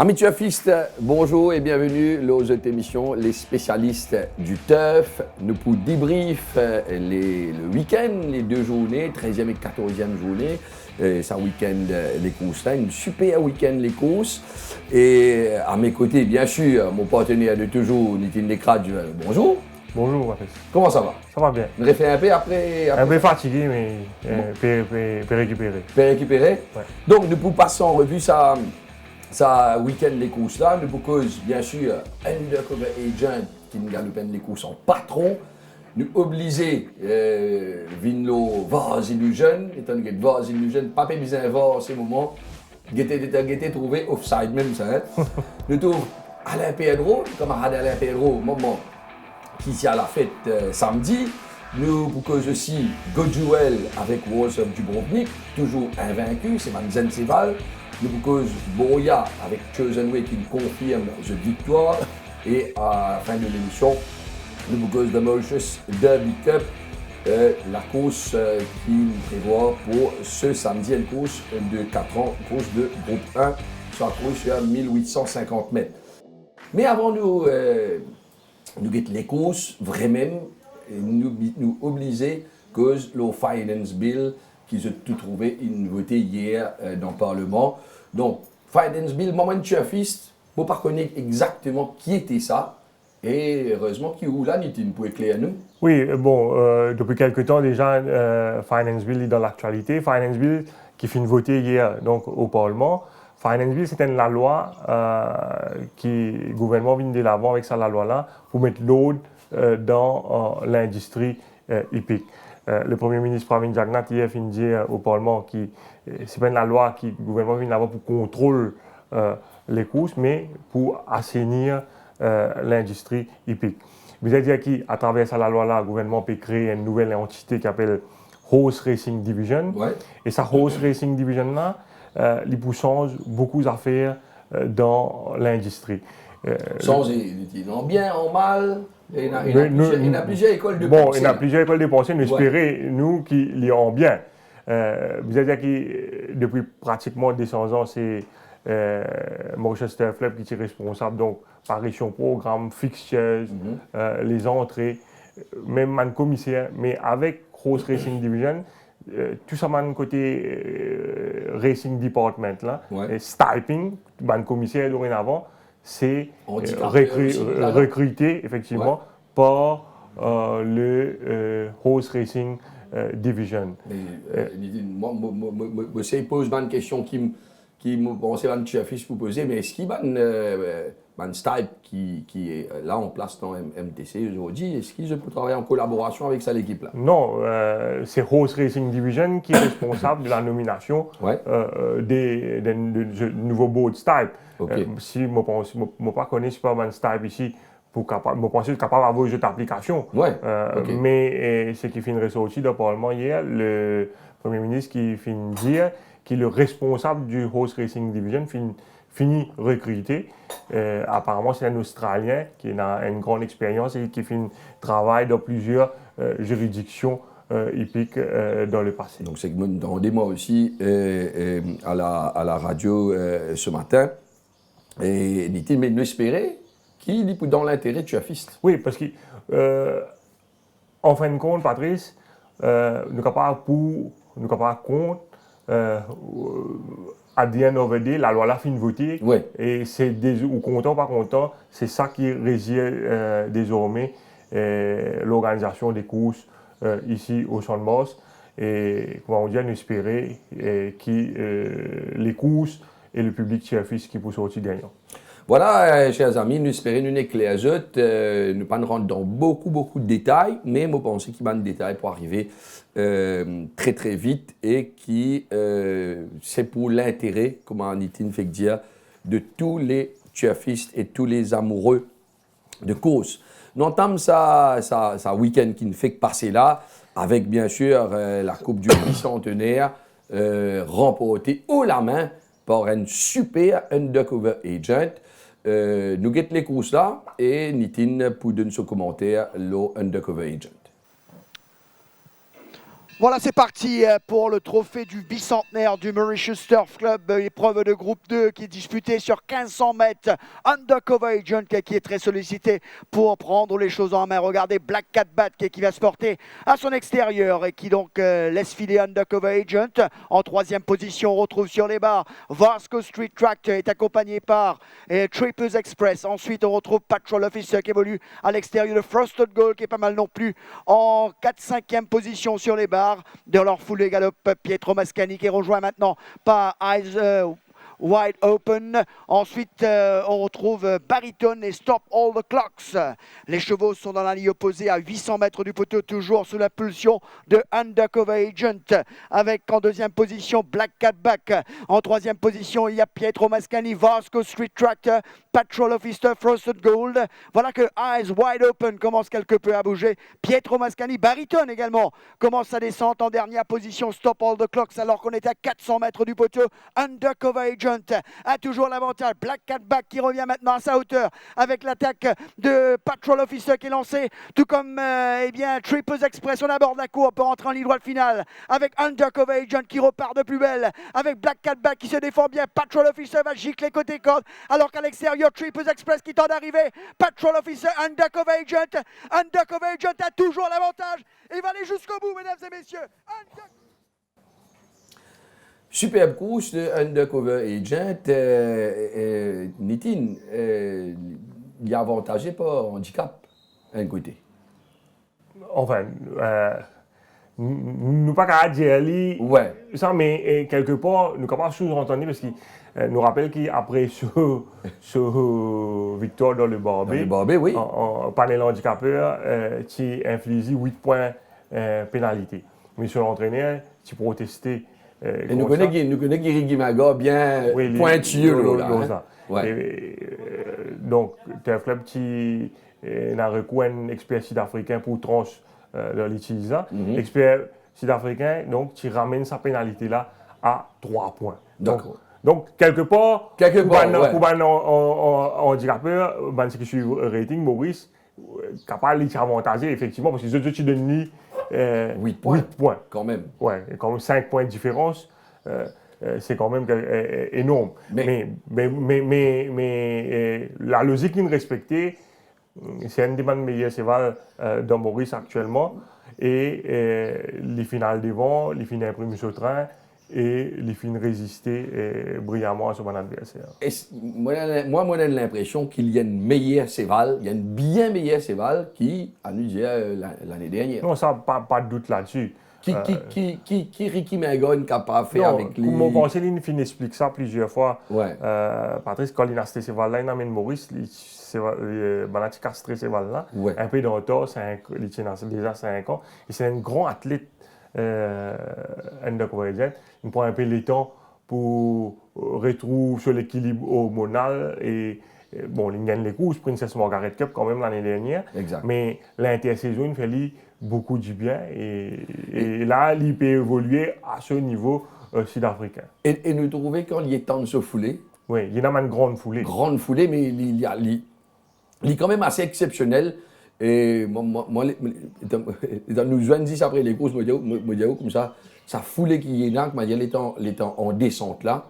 Amis turfistes, bonjour et bienvenue dans cette émission Les spécialistes du turf. Nous pour débrief le week-end, les deux journées, 13e et 14e journée. C'est un week-end les courses là, une super week-end les courses. Et à mes côtés, bien sûr, mon partenaire de toujours, Nitin Lekradj. Bonjour. Bonjour, Patrice. Comment ça va? Ça va bien. On refait un peu après. Un peu fatigué, mais peut récupérer. Peut récupérer? Ouais. Donc, nous pouvons passer en revue ça week-end les courses là, nous cause bien sûr Undercover Agent qui nous galopent les courses en patron, nous obliger Vinlo Vars Illusion, étant donné que Vars Illusion, pas besoin de voir ces moments, guetter trouvé offside même ça. Hein. Nous trouve Alain Pedro, camarade Alain Pedro, moment qui est à la fête samedi. Nous cause aussi Gojuel avec Wars of Dubrovnik, toujours invaincu, c'est Manzen Seval. Nous cause Boya avec Chosen Way qui confirme cette victoire. Et à la fin de l'émission, nous cause de Mauritius Derby Cup, la course qui nous prévoit pour ce samedi, une course de 4 ans, course de groupe 1, sur la course à 1850 mètres. Mais avant nous guetter les courses, vraiment, nous obliger cause le Finance Bill qui se tout trouvé une votée hier dans le Parlement. Donc, Finance Bill, moment turfiste, vous ne pas connaître exactement qui était ça. Et heureusement qu'il est là, Nitin, pour éclairer nous. Oui, bon, depuis quelque temps déjà, Finance Bill est dans l'actualité. Finance Bill qui finit voter hier donc, au Parlement. Finance Bill, c'était la loi qui le gouvernement vient de l'avant avec ça, la loi-là, pour mettre l'ordre dans l'industrie hippique. Le Premier ministre Pravin Jagnnath hier finit dire au Parlement que c'est pas la loi qui le gouvernement vient d'avant pour contrôler les courses, mais pour assainir l'industrie hippique. Vous avez dit qu'à travers ça, la loi-là, le gouvernement peut créer une nouvelle entité qui s'appelle Horse Racing Division. Ouais. Et sa Horse Racing Division-là, il peut changer beaucoup d'affaires dans l'industrie. En bien, en mal, il y a plusieurs écoles de pensée. Bon, il y a plusieurs écoles de pensée, nous espérons, nous, qu'il y en bien. Vous avez dit que depuis pratiquement 200 ans, c'est Mauritius Turf Club qui est responsable, donc, apparition programme, fixtures, les entrées, même un commissaire, mais avec Horse Racing Division, tout ça, man côté Racing Department, là, et Stiping, man commissaire dorénavant, c'est recruté effectivement par le Horse Racing Division. Moi, je pose une question qui me pensait à turfiste pour poser, mais est-ce qu'il y a un Stipe qui est là en place dans MTC aujourd'hui, est-ce qu'il peut travailler en collaboration avec ça l'équipe là? Non, c'est Horse Racing Division qui est responsable de la nomination des nouveaux board Stipe. Okay. Si je ne connais pas un Stipe ici, pour je pense capable d'avoir cette application. Ouais. Okay. Mais ce qui finit ressorti dans le Parlement hier, le Premier ministre qui finit dire qu'il est le responsable du Horse Racing Division finit recruter. Apparemment, c'est un Australien qui a une grande expérience et qui travaille dans plusieurs juridictions hippiques dans le passé. Donc, c'est que entendez-moi aussi à la radio ce matin. Et dit-il, mais nous espérer qu'il est dans l'intérêt turfiste. Oui, parce que, en fin de compte, Patrice, nous ne sommes pas contre. À the end of the day, la loi là fin votée. Ouais. Et c'est ou content, pas content, c'est ça qui régit désormais l'organisation des courses ici au Champ de Mars. Et comment on dit, nous espérer que les courses et le public turfiste qui peut sortir gagnant. Voilà, chers amis, nous espérons nous éclairer. Nous ne pas rentrer dans beaucoup de détails, mais je pense qu'il y a des détails pour arriver très très vite et qui c'est pour l'intérêt, comme Nitin fait dire, de tous les turfistes et tous les amoureux de course. Nous entamons ça week-end qui ne fait que passer là, avec bien sûr la Coupe du bicentenaire remportée haut la main par un super Undercover Agent. Nous guettons les courses là et Nitin pour donner son commentaire, le Undercover Agent. Voilà, c'est parti pour le trophée du bicentenaire du Mauritius Turf Club, épreuve de groupe 2 qui est disputée sur 1500 mètres. Undercover Agent qui est très sollicité pour prendre les choses en main. Regardez Black Cat Bat qui va se porter à son extérieur et qui donc laisse filer Undercover Agent. En troisième position, on retrouve sur les barres Vasco Street Track est accompagné par Trippers Express. Ensuite, on retrouve Patrol Officer qui évolue à l'extérieur de Frosted Gold qui est pas mal non plus en 4-5e position sur les barres. De leur foulée galope Pietro Mascani qui est rejoint maintenant par Eyes Wide Open. Ensuite, on retrouve Baritone et Stop All the Clocks. Les chevaux sont dans la ligne opposée à 800 mètres du poteau, toujours sous la pulsion de Undercover Agent. Avec en deuxième position Black Cat Back. En troisième position, il y a Pietro Mascani, Vasco Street Track, Patrol Officer, Frosted Gold. Voilà que Eyes Wide Open commence quelque peu à bouger. Pietro Mascani, Baritone également commence à descendre en dernière position. Stop All the Clocks alors qu'on est à 400 mètres du poteau. Undercover Agent a toujours l'avantage. Black Cat Back qui revient maintenant à sa hauteur avec l'attaque de Patrol Officer qui est lancé, tout comme Trippers Express. On aborde la cour pour rentrer en ligne droite finale avec Undercover Agent qui repart de plus belle, avec Black Cat Back qui se défend bien. Patrol Officer va gicler côté corde alors qu'à l'extérieur Trippers Express qui tente d'arriver. Patrol Officer, Undercover Agent. Undercover Agent a toujours l'avantage. Il va aller jusqu'au bout, mesdames et messieurs. Superbe course de Undercover Agent. Nitin, il est avantagé par handicap, un côté. Enfin, nous pas qu'à dire Ouais. ça, mais quelque part, nous pas sous-entendre parce qu'il nous rappelle qu'après ce victoire dans le Barbé, Oui. en panel handicapeur, tu infligé 8 points pénalité. Mais sur l'entraîneur, tu protestais. Et nous connaissons Guiri Maga bien pointueux. Donc, Turf Club qui a recours un expert sud-africain pour tranche de l'utilisant. Expert sud-africain, donc, tu ramènes sa pénalité là à 3 points. Donc, quelque part, pour un handicapeur, ce qui suit le rating, Maurice, capable d'être avantagé, effectivement, parce que je te donne 8 points. Quand même. Ouais, et quand même 5 points de différence, c'est quand même énorme. Mais la logique qu'il respectait, c'est un des meilleurs cévals dans Maurice actuellement. Et les finales devant, les finales imprimer sur le train et les finales résister brillamment à son adversaire. Moi, j'ai l'impression qu'il y a une meilleure céval, il y a une bien meilleure céval qui a nous dit l'année dernière. Non, ça, pas de doute là-dessus. Qui Ricky Magon capable de faire avec lui. Mon conseiller, il explique ça plusieurs fois. Ouais. Patrice, quand il a acheté ces balles-là, il amène Maurice, il a castré ces balles-là. Ouais. Un peu dans le temps, il tient déjà 5 ans. Et c'est un grand athlète, Undercover Agent. Il prend un peu le temps pour retrouver sur l'équilibre hormonal et bon, il gagne les courses, Princess Margaret Cup quand même l'année dernière. Exact. Mais l'intersaison, il fait beaucoup du bien et là, il peut évoluer à ce niveau sud-africain. Et nous trouvons qu'il est temps de se fouler. Oui, il y a une grande foulée. Grande foulée, mais il est quand même assez exceptionnel. Et moi dans nous jeunes dit après les courses, moi dis comme ça, sa foulée qui est là, l'étant en descente là,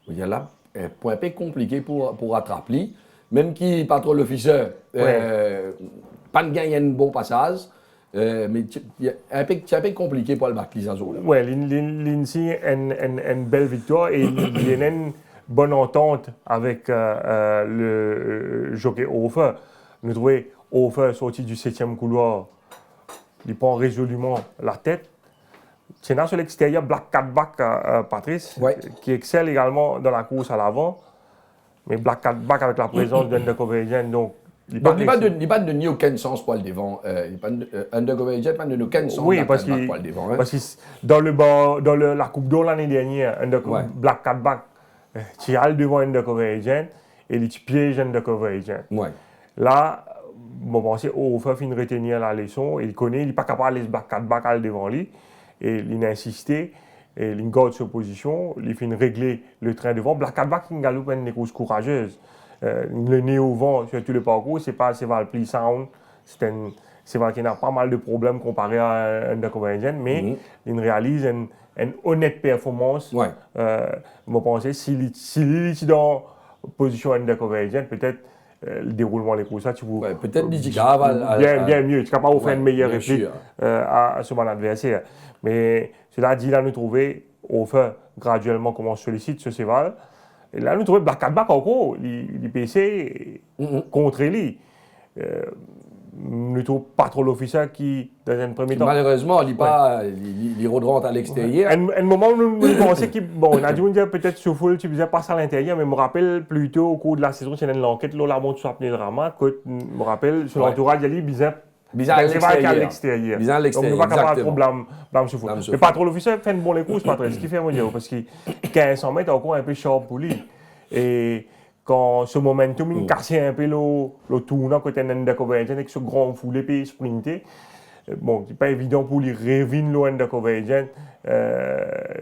là, un point peu compliqué pour attraper. Même qui patrol officer, pas de gagner un bon passage. Mais c'est un peu compliqué pour le battre, les azos. Oui, l'INSI a une belle victoire et il y a une bonne entente avec le jockey Hofer. Nous trouvons Hofer sorti du 7e couloir, il prend résolument la tête. C'est là sur l'extérieur, Black Cat Back, Patrice, qui excelle également dans la course à l'avant. Mais Black Cat Back avec la présence d'Undercover Agent, donc il n'y a pas de aucun sens pour le devant. Undercover Agent n'a aucun sens pour le devant. Parce que dans la Coupe d'Or l'année dernière, Black Cat Back, tu as le devant Undercover Agent et tu pièges Undercover Agent. Ouais. Là, bon, c'est Hofer fin retenir la leçon, il connaît, il n'est pas capable de laisser Black Cat Back à devant lui. Et il a insisté, et il garde sa position, il fait régler le train devant. Black Cat Back, il galope une course courageuse. Le nez au vent sur tout le parcours, c'est pas le pli sound, c'est c'est vrai qu'il y a pas mal de problèmes comparé à Undercover Agent, mais il réalise une honnête performance. Ouais. Je pense s'il est dans position Undercover Agent, peut-être le déroulement des courses, tu vois. Ouais, peut-être bien mieux. Tu es capable de faire une meilleure bien réplique sûr. à son adversaire. Mais cela dit, là, nous trouver, au fait, graduellement, comment on sollicite ce cheval. Et là, nous trouvons Black Cat Back encore, les PC contre lui. Nous trouvons pas trop l'officier qui, dans un premier temps. Malheureusement, il rentre à l'extérieur. Un moment où nous pensons que, bon, on a dit peut-être Souffle, tu faisais passer à l'intérieur, mais je me rappelle plutôt au cours de la saison, c'est une enquête, là, la montre sur le drama, que je me rappelle, sur l'entourage, il y a bizarre à l'extérieur. Bizarre à l'extérieur. Donc, nous ne pouvons pas trop blâmer Souffle. Mais pas trop l'officier fait une bonne course, Patrice, ce qui fait, parce que 1500 mètres, encore un peu short pour lui. Et quand ce momentum, il casse un peu le tournant côté Undercover Agent avec ce grand foulé puis sprinter. Bon, c'est pas évident pour lui revenir le Undercover Agent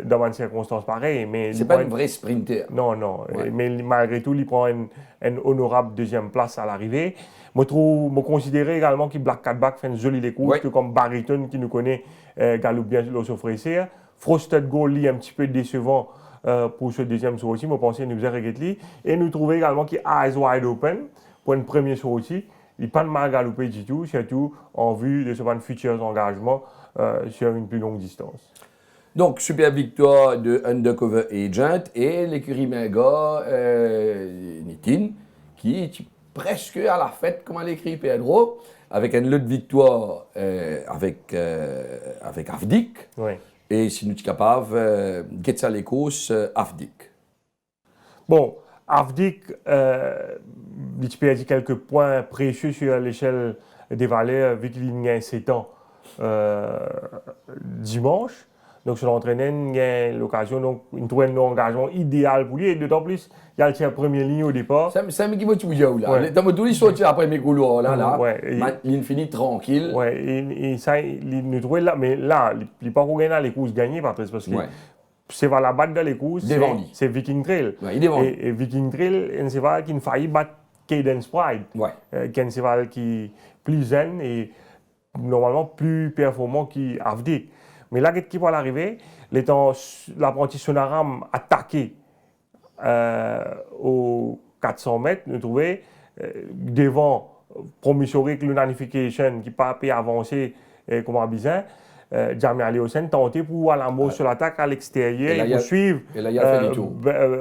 dans une circonstance pareille. Mais c'est pas un vrai sprinter. Non. Ouais. Mais malgré tout, il prend une honorable deuxième place à l'arrivée. Je considère également que Black Cat Back fait une jolie course, comme Barrington qui nous connaît, galope bien le Sofressier. Frosted Gold, lui, un petit peu décevant. Pour ce deuxième sortie, je pense qu'il nous a regretté. Et nous trouvons également qu'il a Eyes Wide Open pour une première sortie. Il n'est pas de mal galopé du tout, surtout en vue de ce futur engagement sur une plus longue distance. Donc, super victoire de Undercover Agent et l'écurie Menga Nitin, qui est presque à la fête, comme l'écrit Pedro, avec une autre victoire avec Avdik. Oui. Et si nous sommes capables de gagner les courses, Avdik. Bon, Avdik, il perdu quelques points précieux sur l'échelle des valeurs, vu qu'il a 7 ans dimanche. Donc, sur l'entraîneur, il a l'occasion, donc, il trouve un engagement idéal pour lui. Et d'autant plus, il y a la première ligne au départ. C'est un qui va te dire là. Dans le il sorti après mes couloirs là. Il finit tranquille. Oui, et ça, il nous trouve là. Mais là, il n'est pas encore gagné les courses gagnées, Patrice, parce que c'est la batte dans les courses, c'est Viking Trail. Ouais, il est et Viking Trail, c'est un cheval qui a failli battre Cadence Pride. Qui est un cheval qui est plus zen et normalement plus performant qu'Avdik. Mais là, qu'est-ce qui va l'arriver? L'apprenti Sonaram attaqué aux 400 mètres, nous trouvons devant Promissory l'Unification qui n'a pas pu avancer comme à Bizin. Jamie Aliosen tenté pour aller sur l'attaque à l'extérieur et pour suivre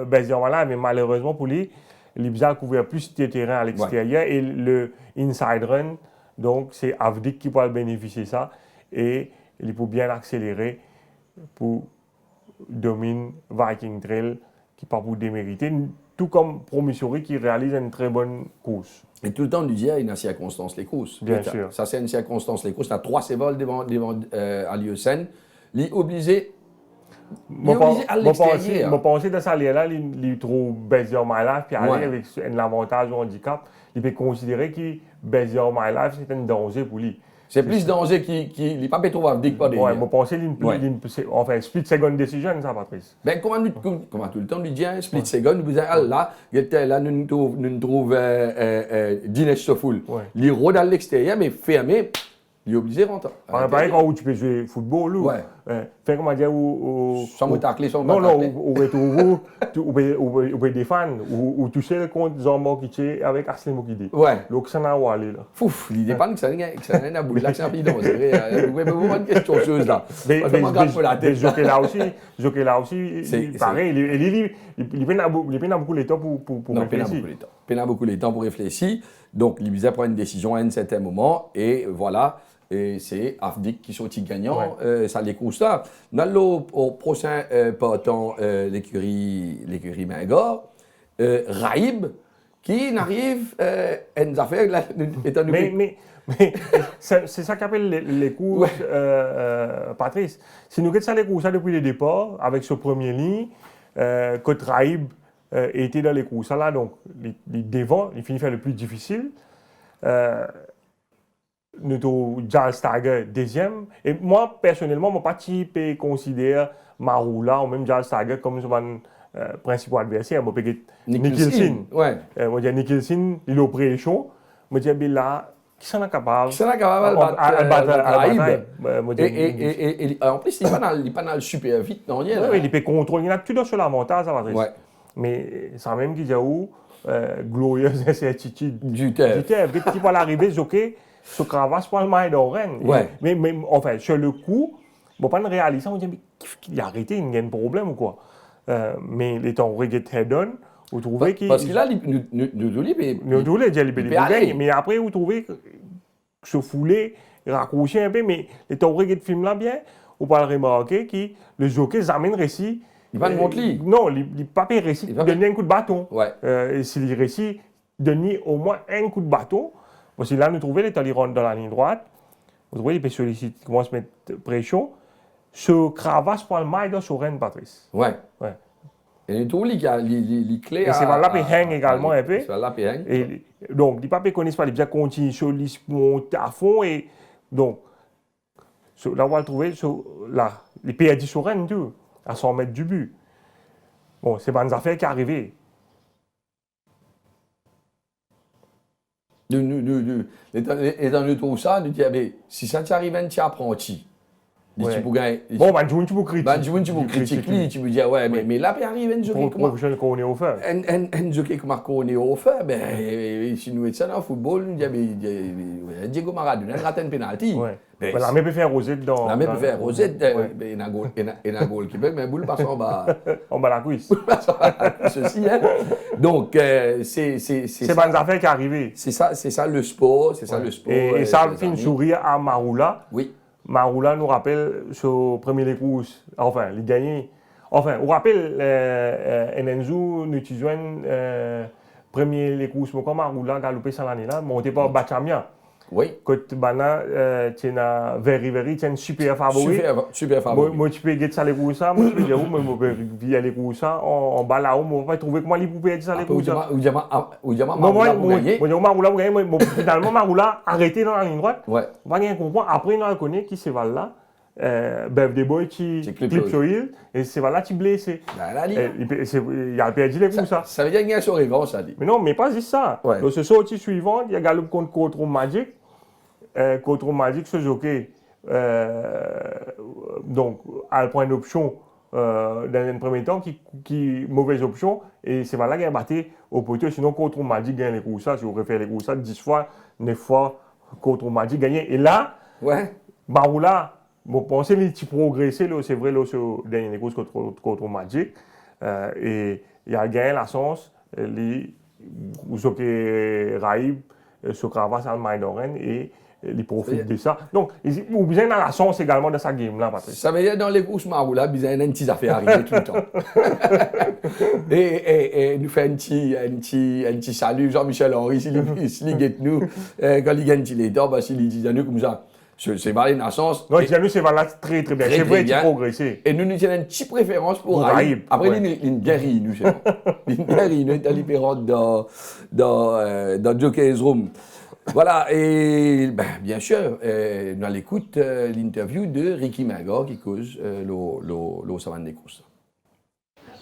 Bézian-Malin, mais malheureusement pour lui, l'Ibza couvrait plus de terrain à l'extérieur et le inside run, donc c'est Avdik qui va bénéficier de ça et il peut bien accélérer pour dominer Viking Trail qui pas pour démériter, tout comme Promissory qui réalise une très bonne course. Et tout le temps, nous disait, il y a une circonstance, les courses. Bien sûr. Ça, c'est une circonstance, les courses. Il y a 3 sévols devant Aliosen. Il est obligé à l'extérieur. Je pense que dans ça, il trouve Bezier My Life, puis aller avec un avantage ou un handicap, il peut considérer que Bezier My Life, c'est un danger pour lui. C'est plus danger qu'il n'est pas trop Avdik pas derrière. Oui, je pense que enfin, split second decision, ça, Patrice. Ben, comment tout le temps, lui dit, split second, nous disons, là, nous trouvons Dinesh Soful. Il rôde à l'extérieur, mais fermé, il est obligé de rentrer. Pareil, quand tu peux jouer football, ou. Fait comment dire, sans me tacler, sans me tacler. Non, ou peut défendre, ou tu sais le compte Zambo qui est avec Aslim Mokidi. Ouais. Donc, ça n'a pas aller là. Fouf, il dépend que ça n'a pas bout de l'accent bidon, c'est vrai. Vous pouvez vous poser une question chose là. Mais Joké là aussi, pareil, il peine beaucoup de temps pour réfléchir. Il peine beaucoup de temps pour réfléchir. Donc, l'Ibiza prend une décision à un certain moment et voilà. Et c'est Avdik qui sortit gagnant, ça les courses là. Dans au prochain partant, l'écurie Mingor, Raïb, qui n'arrive à une affaire là, étant mais c'est ça qu'appelle les courses, Patrice. Si nous regardons ça les courses depuis le départ, avec ce premier ligne, quand Raïb était dans les courses là, donc les devant, il finit faire le plus difficile. Nous avons Giles Tiger deuxième. Et moi, personnellement, mon parti considère Maroula ou même Giles Tiger comme son principal adversaire. Moi, Nicholson. Moi, Nicholson, il est au pré-chaud. Moi, je dis là, qui sont capables Qui sont capables de battre et en plus, il n'est pas dans le super vite, non? Oui, il peut contrôler. Il y a tout sur la montagne, ça va être. Ouais. Mais ça même qui dit où, glorieuse incertitude Du terre. Petit va l'arrivée, ok, ce cravache pour le mail d'Oren. Ouais. Mais enfin, sur le coup, bon, pas de réaliser, on dit, mais il a arrêté, il y a un problème ou quoi? Mais les temps où il est donné, vous trouvez qu'il. Parce que là, nous gagner. Mais après, vous trouvez que se fouler, raccourcir un peu, mais les temps où il film là bien, vous pouvez remarquer que le jockey amène récit. Il va monter lui. Non, il n'a pas réussi de donner un coup de bâton. Ouais. Et s'il réussit de donner au moins un coup de bâton, parce que là, nous trouvons les talons dans la ligne droite, vous trouvez, il peut solliciter, il commence à mettre pression. Ce cravache pour le mail sur Rennes, Patrice. Ouais. Ouais. Et nous trouvons les clés. Et c'est là qu'il hang également un peu. C'est là qu'il hang. Et donc, les papiers ne connaissent pas, les bien continuent sur monter à fond. Et donc, là, on va le trouver, là, les PRD sur Rennes, tout. À 100 mètres du but. Bon, c'est bonnes affaires qui arrivent. Nous trouvons ça, nous disons, si ça t'arrive, tu apprenti. Bon, tu peux critiquer. Tu peux critiquer, tu peux dire, ouais, mais là, il arrive un jockey comme Marco qu'on est au feu. Un jockey comme Marco est au feu, ben, si nous étions dans le football, nous disons, Diego Maradona, il rate un penalty. La main peut faire rosette dans. La main peut faire rosette, il y a un goal qui peut, mais la boule passe en bas. En bas la cuisse. Ceci, hein. Donc, c'est bonnes affaires qui arrivent. C'est ça le sport, c'est ça le sport. Et ça me fait une sourire à Maroula. Oui. Maroula nous rappelle ce premier les courses, enfin, les gagnés. Enfin, on rappelle, Enenzu, nous utilisons premier les courses, mais comme Maroula, galopé sans l'année là, monté par Bachamia. Oui. Quand Bana, tu as very, tu es super favori. Super favori. Moi, tu peux gagner ça les courses, moi, je peux dire, moi, je peux via les courses, en bas là-haut, moi, je vais trouver comment il peut gagner ça les courses. Ou Maroula pour gagner. Maroula pour gagner, finalement, Maroula arrêté dans la ligne droite. Ouais. On va bien comprendre. Après, on reconnaît qui c'est là. Bev des boys qui clip sur il et c'est là qui blessé. Il a perdu les coups ça. Ça veut dire qu'il y a sur revanche ça dit. Mais non, mais pas juste ça. Ouais. Donc ce sorti suivant, il y a Galop contre Cotron Magic. Cotron Magic ce jockey donc à le point d'option dans un premier temps qui mauvaise option et c'est là qu'il a battu au poteau sinon Cotron Magic gagne les coups ça si vous refait les coups ça 10 fois 9 fois Cotron Magic gagné et là Maroula bon, pensez les petits progressés, c'est vrai, là, sur les dernières courses contre Magic. Et il a gagné la chance, les Raïb, ce Cravas Allemagne d'Oren, et il profite de ça. Donc, il besoin de la chance également de sa game là, Patrick. Ça veut dire dans les courses Maroula, il y a une petite affaire arriver tout le temps. et nous fait un petit salut, Jean-Michel Henry, s'il guette nous, quand il gagne les dents, s'il dit à nous comme ça. C'est valé dans le sens. Non, Dianu, c'est valable très bien. C'est vrai qu'il progressé. Et nous avons une petite préférence pour Raïb. Après, il est bien ri, nous, c'est bon. Il est bien ri, nous sommes différents dans Jockey's Room. Voilà, et bien sûr, nous allons écouter l'interview de Ricky Magor qui cause le savane des courses.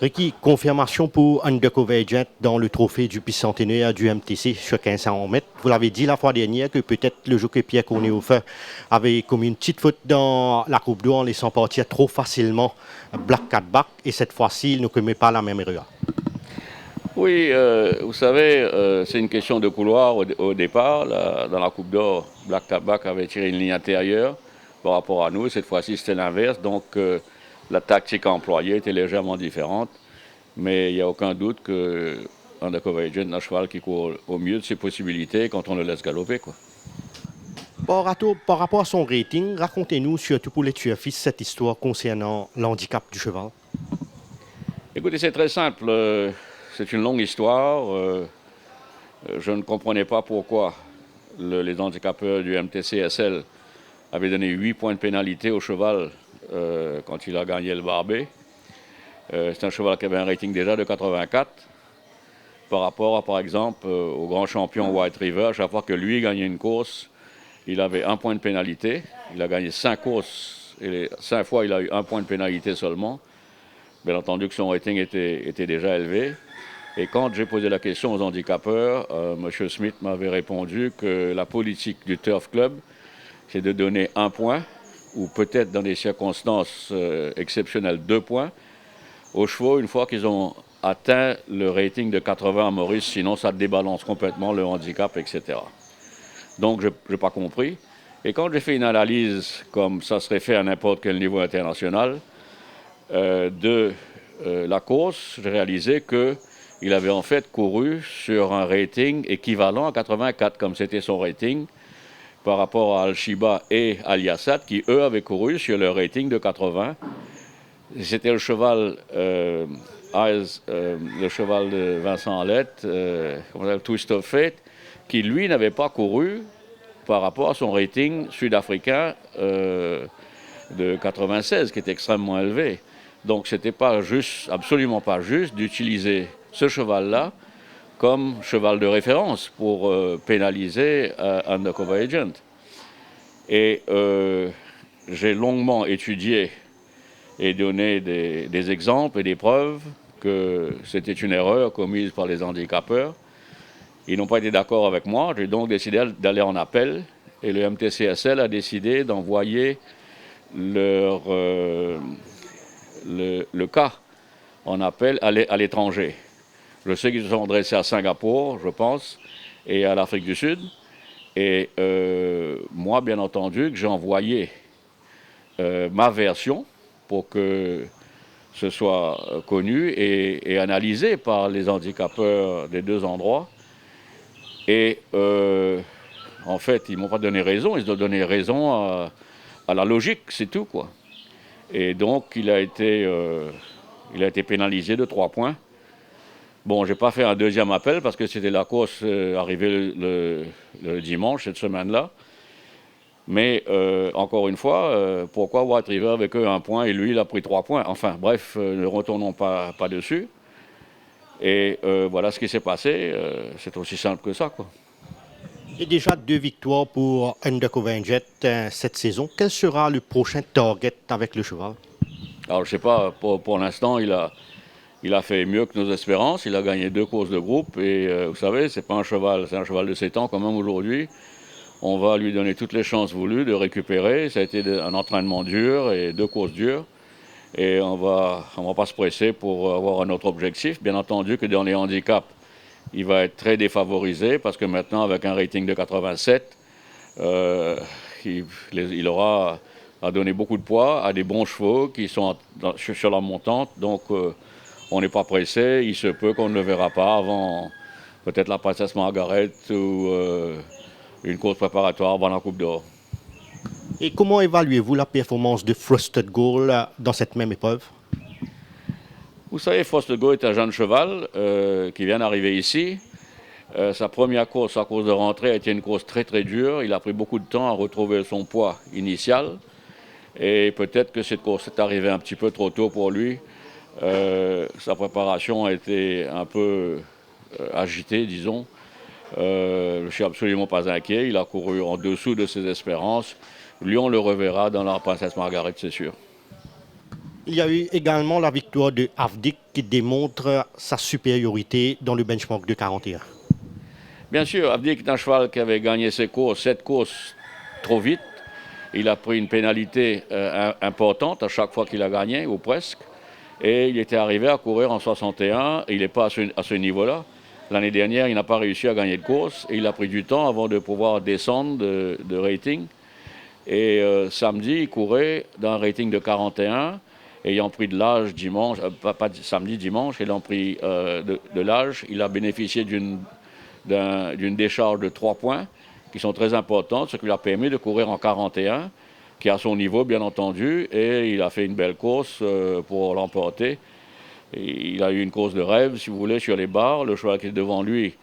Ricky, confirmation pour Undercover Agent dans le trophée du bicentenaire du MTC sur 1500 mètres. Vous l'avez dit la fois dernière que peut-être le jockey Pierre Corné-Hofer avait commis une petite faute dans la Coupe d'Or en laissant partir trop facilement Black Cat Back et cette fois-ci, il ne commet pas la même erreur. Oui, vous savez, c'est une question de couloir au départ. Dans la Coupe d'Or, Black Cat Back avait tiré une ligne intérieure par rapport à nous. Cette fois-ci, c'était l'inverse. Donc, la tactique employée était légèrement différente, mais il n'y a aucun doute que Undercover Agent est un cheval qui court au mieux de ses possibilités quand on le laisse galoper, quoi. Par rapport à son rating, racontez-nous, surtout pour les tueurs-fils, cette histoire concernant l'handicap du cheval. Écoutez, c'est très simple. C'est une longue histoire. Je ne comprenais pas pourquoi les handicapeurs du MTCSL avaient donné 8 points de pénalité au cheval quand il a gagné le Barbet. C'est un cheval qui avait un rating déjà de 84 par rapport à, par exemple, au grand champion White River. À chaque fois que lui gagnait une course, il avait 1 point de pénalité. Il a gagné 5 courses et les 5 fois, il a eu 1 point de pénalité seulement. Bien entendu que son rating était déjà élevé. Et quand j'ai posé la question aux handicapeurs, M. Smith m'avait répondu que la politique du Turf Club, c'est de donner 1 point, ou peut-être dans des circonstances exceptionnelles 2 points, aux chevaux une fois qu'ils ont atteint le rating de 80 à Maurice, sinon ça débalance complètement le handicap, etc. Donc je n'ai pas compris. Et quand j'ai fait une analyse, comme ça serait fait à n'importe quel niveau international, de la course, j'ai réalisé qu'il avait en fait couru sur un rating équivalent à 84, comme c'était son rating, par rapport à Al-Shiba et Al-Yassat, qui eux avaient couru sur leur rating de 80. C'était le cheval, le cheval de Vincent Alette, Twist of Fate, qui lui n'avait pas couru par rapport à son rating sud-africain de 96, qui est extrêmement élevé. Donc c'était pas juste, absolument pas juste, d'utiliser ce cheval-là comme cheval de référence pour pénaliser Undercover Agent. Et j'ai longuement étudié et donné des exemples et des preuves que c'était une erreur commise par les handicapeurs. Ils n'ont pas été d'accord avec moi, j'ai donc décidé d'aller en appel et le MTCSL a décidé d'envoyer le cas en appel à l'étranger. Je sais qu'ils se sont adressés à Singapour, je pense, et à l'Afrique du Sud. Et moi, bien entendu, que j'ai envoyé ma version pour que ce soit connu et analysé par les handicapeurs des 2 endroits. Et en fait, ils ne m'ont pas donné raison, ils ont donné raison à la logique, c'est tout, quoi. Et donc, il a été pénalisé de 3 points. Bon, je n'ai pas fait un deuxième appel parce que c'était la course arrivée le dimanche, cette semaine-là. Mais encore une fois, pourquoi White River avec eux 1 point et lui, il a pris 3 points? Enfin, bref, ne retournons pas dessus. Et voilà ce qui s'est passé. C'est aussi simple que ça, quoi. Et déjà 2 victoires pour Undercover Agent cette saison. Quel sera le prochain target avec le cheval? Alors, je ne sais pas, pour l'instant, il a fait mieux que nos espérances. Il a gagné 2 courses de groupe. Et vous savez, c'est pas un cheval, c'est un cheval de 7 ans quand même aujourd'hui. On va lui donner toutes les chances voulues de récupérer. Ça a été un entraînement dur et 2 courses dures. Et on va pas se presser pour avoir un autre objectif. Bien entendu que dans les handicaps, il va être très défavorisé parce que maintenant, avec un rating de 87, il aura à donner beaucoup de poids à des bons chevaux qui sont sur la montante. Donc, on n'est pas pressé. Il se peut qu'on ne le verra pas avant peut-être la Princesse Margaret ou une course préparatoire avant la Coupe d'Or. Et comment évaluez-vous la performance de Frosted Goal dans cette même épreuve? Vous savez, Frosted Goal est un jeune cheval qui vient d'arriver ici. Sa première course, sa course de rentrée, a été une course très très dure. Il a pris beaucoup de temps à retrouver son poids initial. Et peut-être que cette course est arrivée un petit peu trop tôt pour lui. Sa préparation a été un peu agitée, disons. Je ne suis absolument pas inquiet. Il a couru en dessous de ses espérances. Lui, on le reverra dans la Princesse Margaret, c'est sûr. Il y a eu également la victoire de Avdik qui démontre sa supériorité dans le benchmark de 41. Bien sûr, Avdik est un cheval qui avait gagné ses courses, 7 courses trop vite. Il a pris une pénalité importante à chaque fois qu'il a gagné, ou presque. Et il était arrivé à courir en 61. Il n'est pas à ce niveau-là. L'année dernière, il n'a pas réussi à gagner de course. Et il a pris du temps avant de pouvoir descendre de rating. Et samedi, il courait dans un rating de 41, ayant pris de l'âge dimanche, pas samedi, dimanche, ayant pris de l'âge. Il a bénéficié d'une décharge de 3 points, qui sont très importantes, ce qui lui a permis de courir en 41, qui est à son niveau, bien entendu, et il a fait une belle course pour l'emporter. Il a eu une course de rêve, si vous voulez, sur les barres. Le cheval qui est devant lui,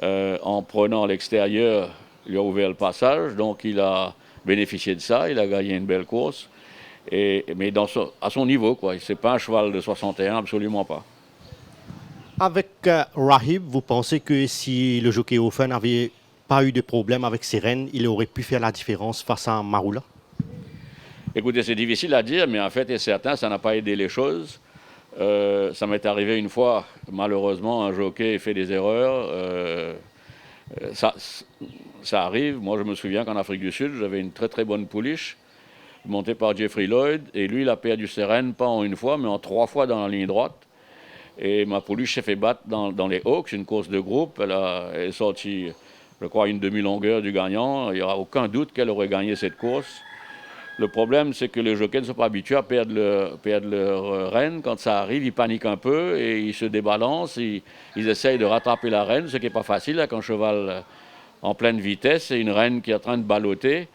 en prenant à l'extérieur, lui a ouvert le passage, donc il a bénéficié de ça, il a gagné une belle course, mais à son niveau, quoi. C'est pas un cheval de 61, absolument pas. Avec Rahib, vous pensez que si le jockey Ofen n'avait pas eu de problème avec ses rênes, il aurait pu faire la différence face à Marula? Écoutez, c'est difficile à dire, mais en fait, et certain, ça n'a pas aidé les choses. Ça m'est arrivé une fois, malheureusement, un jockey fait des erreurs. Ça arrive. Moi, je me souviens qu'en Afrique du Sud, j'avais une très très bonne pouliche, montée par Jeffrey Lloyd, et lui, il a perdu ses rênes, pas en une fois, mais en 3 fois dans la ligne droite. Et ma pouliche s'est fait battre dans les Hawks, une course de groupe. Elle est sortie, je crois, une demi-longueur du gagnant. Il n'y aura aucun doute qu'elle aurait gagné cette course. Le problème, c'est que les jockeys ne sont pas habitués à perdre leur reine. Quand ça arrive, ils paniquent un peu et ils se débalancent. Ils essayent de rattraper la reine, ce qui n'est pas facile avec un cheval en pleine vitesse et une reine qui est en train de balloter.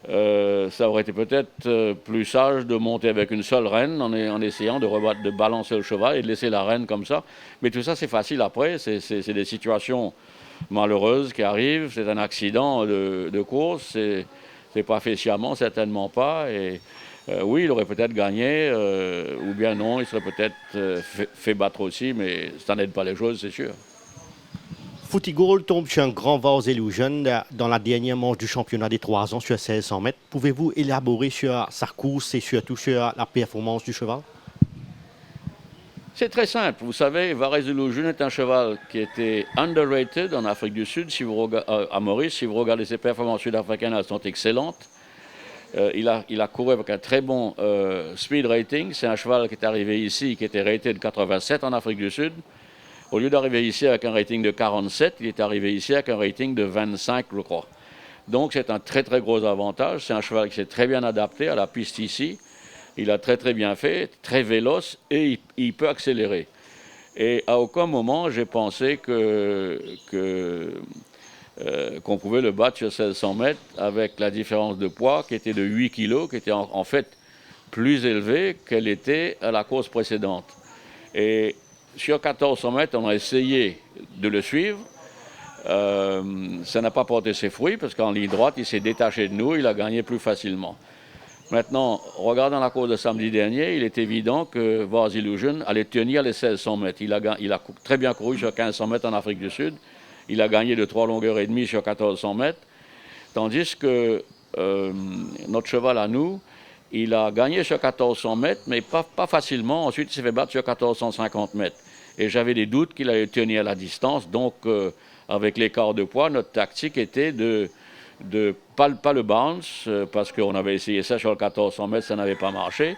Ça aurait été peut-être plus sage de monter avec une seule reine en essayant de balancer le cheval et de laisser la reine comme ça. Mais tout ça, c'est facile après. C'est des situations malheureuses qui arrivent. C'est un accident de course. C'est pas fait sciemment, certainement pas. Et oui, il aurait peut-être gagné, ou bien non, il serait peut-être fait battre aussi, mais ça n'aide pas les choses, c'est sûr. Footy-Gold tombe sur un grand Vars Illusion dans la dernière manche du championnat des 3 ans sur 1600 mètres. Pouvez-vous élaborer sur sa course et surtout sur la performance du cheval? C'est très simple. Vous savez, Vars Illusion est un cheval qui était underrated en Afrique du Sud. À Maurice, si vous regardez ses performances sud-africaines, elles sont excellentes. Il a couru avec un très bon speed rating. C'est un cheval qui est arrivé ici, qui était rated 87 en Afrique du Sud. Au lieu d'arriver ici avec un rating de 47, il est arrivé ici avec un rating de 25, je crois. Donc c'est un très très gros avantage. C'est un cheval qui s'est très bien adapté à la piste ici. Il a très très bien fait, très véloce et il peut accélérer. Et à aucun moment j'ai pensé qu'on pouvait le battre sur 1600 mètres avec la différence de poids qui était de 8 kg, qui était en fait plus élevée qu'elle était à la course précédente. Et sur 1400 mètres, on a essayé de le suivre. Ça n'a pas porté ses fruits parce qu'en ligne droite, il s'est détaché de nous, il a gagné plus facilement. Maintenant, regardant la course de samedi dernier, il est évident que Vars Illusion allait tenir les 1600 mètres. Il a très bien couru sur 1500 mètres en Afrique du Sud. Il a gagné de 3 longueurs et demie sur 1400 mètres. Tandis que notre cheval à nous, il a gagné sur 1400 mètres, mais pas facilement. Ensuite, il s'est fait battre sur 1450 mètres. Et j'avais des doutes qu'il allait tenir la distance. Donc, avec l'écart de poids, notre tactique était de pas le bounce, parce qu'on avait essayé ça sur le 1400 mètres, ça n'avait pas marché,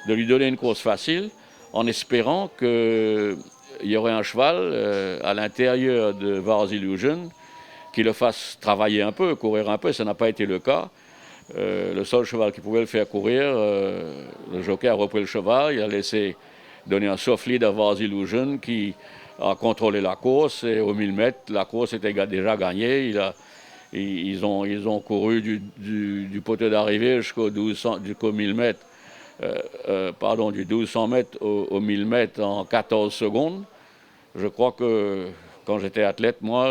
de lui donner une course facile, en espérant qu'il y aurait un cheval à l'intérieur de Vars Illusion qui le fasse travailler un peu, courir un peu. Ça n'a pas été le cas. Le seul cheval qui pouvait le faire courir, le jockey a repris le cheval, il a laissé donner un soft lead à Vars Illusion qui a contrôlé la course, et au 1000 mètres, la course était déjà gagnée. Ils ont couru du poteau d'arrivée jusqu'au 1000 mètres, du 1200 mètres au 1000 mètres en 14 secondes. Je crois que quand j'étais athlète, moi,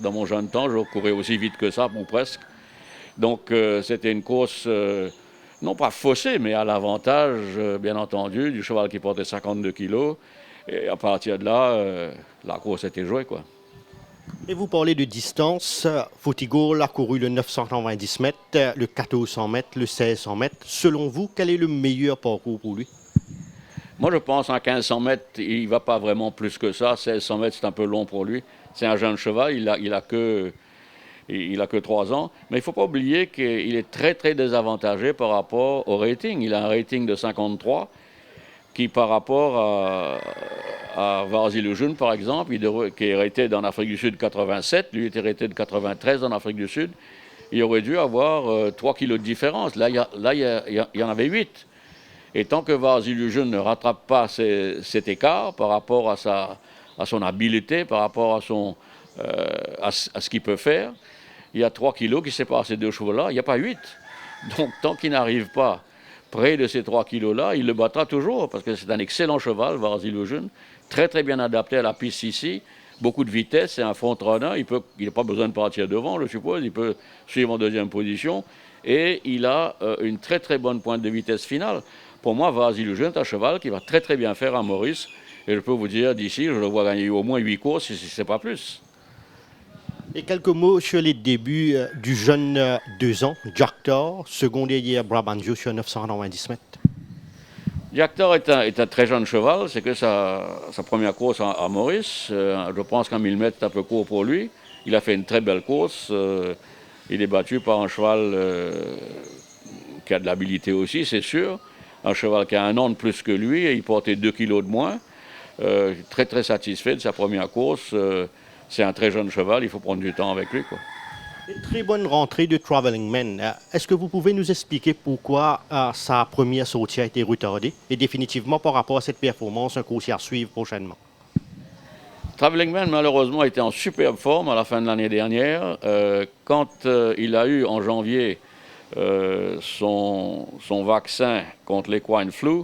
dans mon jeune temps, je courais aussi vite que ça, ou presque. Donc c'était une course, non pas faussée, mais à l'avantage, bien entendu, du cheval qui portait 52 kilos. Et à partir de là, la course était jouée, quoi. Et vous parlez de distance. Footy-Gold a couru le 990 mètres, le 1400 mètres, le 1600 mètres. Selon vous, quel est le meilleur parcours pour lui? Moi, je pense en 1500 mètres, il ne va pas vraiment plus que ça. 1600 mètres, c'est un peu long pour lui. C'est un jeune cheval, il a que 3 ans. Mais il ne faut pas oublier qu'il est très, très désavantagé par rapport au rating. Il a un rating de 53 qui, par rapport à Vars Illusion, par exemple, qui est rated en Afrique du Sud 87, lui était rated de 93 en Afrique du Sud, il aurait dû avoir 3 kilos de différence. Là, il y en avait 8. Et tant que Vars Illusion ne rattrape pas cet écart par rapport à son habileté, par rapport à ce qu'il peut faire, il y a 3 kilos qui séparent ces deux chevaux-là, il n'y a pas 8. Donc, tant qu'il n'arrive pas près de ces 3 kilos-là, il le battra toujours, parce que c'est un excellent cheval, Vars Illusion, très très bien adapté à la piste ici, beaucoup de vitesse, c'est un front-runner, il n'a pas besoin de partir devant, je suppose, il peut suivre en deuxième position, et il a une très très bonne pointe de vitesse finale. Pour moi, Vars Illusion est un cheval qui va très très bien faire à Maurice, et je peux vous dire, d'ici, je le vois gagner au moins 8 courses, si ce n'est pas plus. Et quelques mots sur les débuts du jeune 2 ans, Jack Thor, second derrière Brabant Joe sur 990 mètres. Jactor est un très jeune cheval, c'est que sa première course à Maurice, je pense qu'en 1000 mètres c'est un peu court pour lui. Il a fait une très belle course, il est battu par un cheval qui a de l'habilité aussi, c'est sûr. Un cheval qui a 1 an de plus que lui et il portait 2 kilos de moins. Très très satisfait de sa première course. C'est un très jeune cheval, il faut prendre du temps avec lui, quoi. Une très bonne rentrée de Traveling Man. Est-ce que vous pouvez nous expliquer pourquoi sa première sortie a été retardée et définitivement par rapport à cette performance, un coursier à suivre prochainement? Traveling Man, malheureusement, était en superbe forme à la fin de l'année dernière. Quand il a eu en janvier son vaccin contre l'équine flu,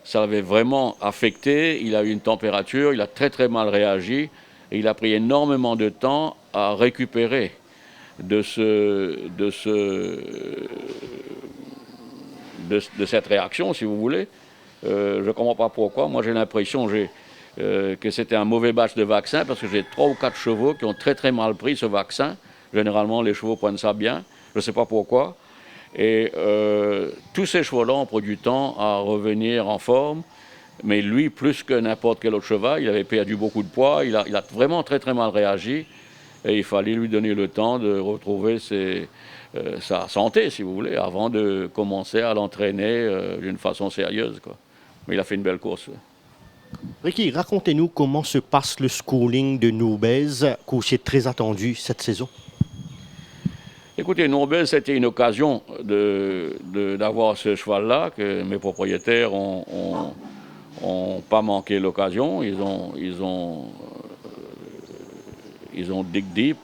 ça l'avait vraiment affecté. Il a eu une température, il a très très mal réagi et il a pris énormément de temps à récupérer de cette réaction, si vous voulez. Je ne comprends pas pourquoi. Moi, j'ai l'impression que c'était un mauvais batch de vaccin parce que j'ai 3 ou 4 chevaux qui ont très très mal pris ce vaccin. Généralement, les chevaux prennent ça bien. Je ne sais pas pourquoi. Et tous ces chevaux-là ont pris du temps à revenir en forme. Mais lui, plus que n'importe quel autre cheval, il avait perdu beaucoup de poids. Il a vraiment très très mal réagi. Et il fallait lui donner le temps de retrouver sa santé, si vous voulez, avant de commencer à l'entraîner d'une façon sérieuse, quoi. Mais il a fait une belle course. Ricky, racontez-nous comment se passe le schooling de Nourbez, coursier très attendu cette saison. Écoutez, Nourbez, c'était une occasion d'avoir ce cheval-là, que mes propriétaires n'ont pas manqué l'occasion. Ils ont dig deep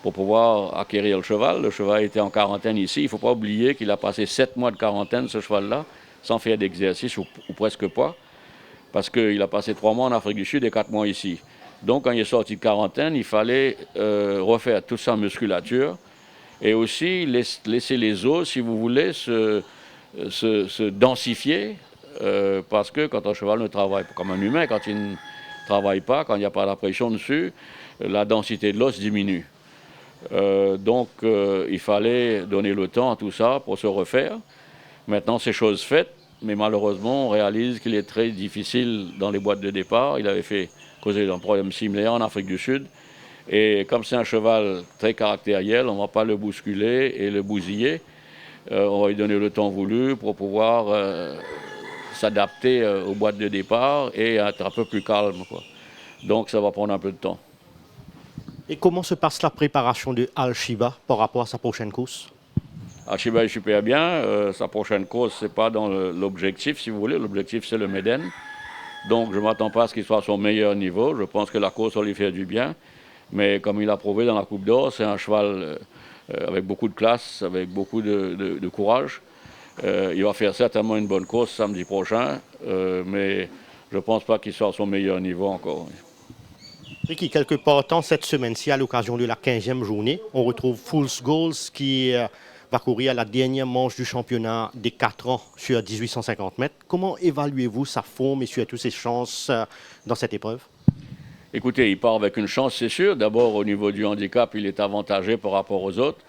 pour pouvoir acquérir le cheval. Le cheval était en quarantaine ici. Il ne faut pas oublier qu'il a passé 7 mois de quarantaine, ce cheval-là, sans faire d'exercice ou presque pas, parce qu'il a passé 3 mois en Afrique du Sud et 4 mois ici. Donc, quand il est sorti de quarantaine, il fallait refaire toute sa musculature et aussi laisser les os, si vous voulez, se densifier, parce que quand un cheval ne travaille pas, comme un humain, quand il ne travaille pas, quand il n'y a pas la pression dessus, la densité de l'os diminue. Donc, il fallait donner le temps à tout ça pour se refaire. Maintenant, c'est chose faite, mais malheureusement, on réalise qu'il est très difficile dans les boîtes de départ. Il avait causé d'un problème similaire en Afrique du Sud. Et comme c'est un cheval très caractériel, on ne va pas le bousculer et le bousiller. On va lui donner le temps voulu pour pouvoir s'adapter aux boîtes de départ et être un peu plus calme, quoi. Donc, ça va prendre un peu de temps. Et comment se passe la préparation de Al Shiba par rapport à sa prochaine course? Al Shiba est super bien. Sa prochaine course, ce n'est pas dans l'objectif, si vous voulez. L'objectif, c'est le Méden. Donc, je ne m'attends pas à ce qu'il soit à son meilleur niveau. Je pense que la course va lui faire du bien. Mais comme il a prouvé dans la Coupe d'Or, c'est un cheval avec beaucoup de classe, avec beaucoup de courage. Il va faire certainement une bonne course samedi prochain. Mais je ne pense pas qu'il soit à son meilleur niveau encore. Ricky, quelque part cette semaine-ci, à l'occasion de la 15e journée, on retrouve Fool's Goals qui va courir à la dernière manche du championnat des 4 ans sur 1850 mètres. Comment évaluez-vous sa forme et surtout ses chances dans cette épreuve? Écoutez, il part avec une chance, c'est sûr. D'abord, au niveau du handicap, il est avantagé par rapport aux autres.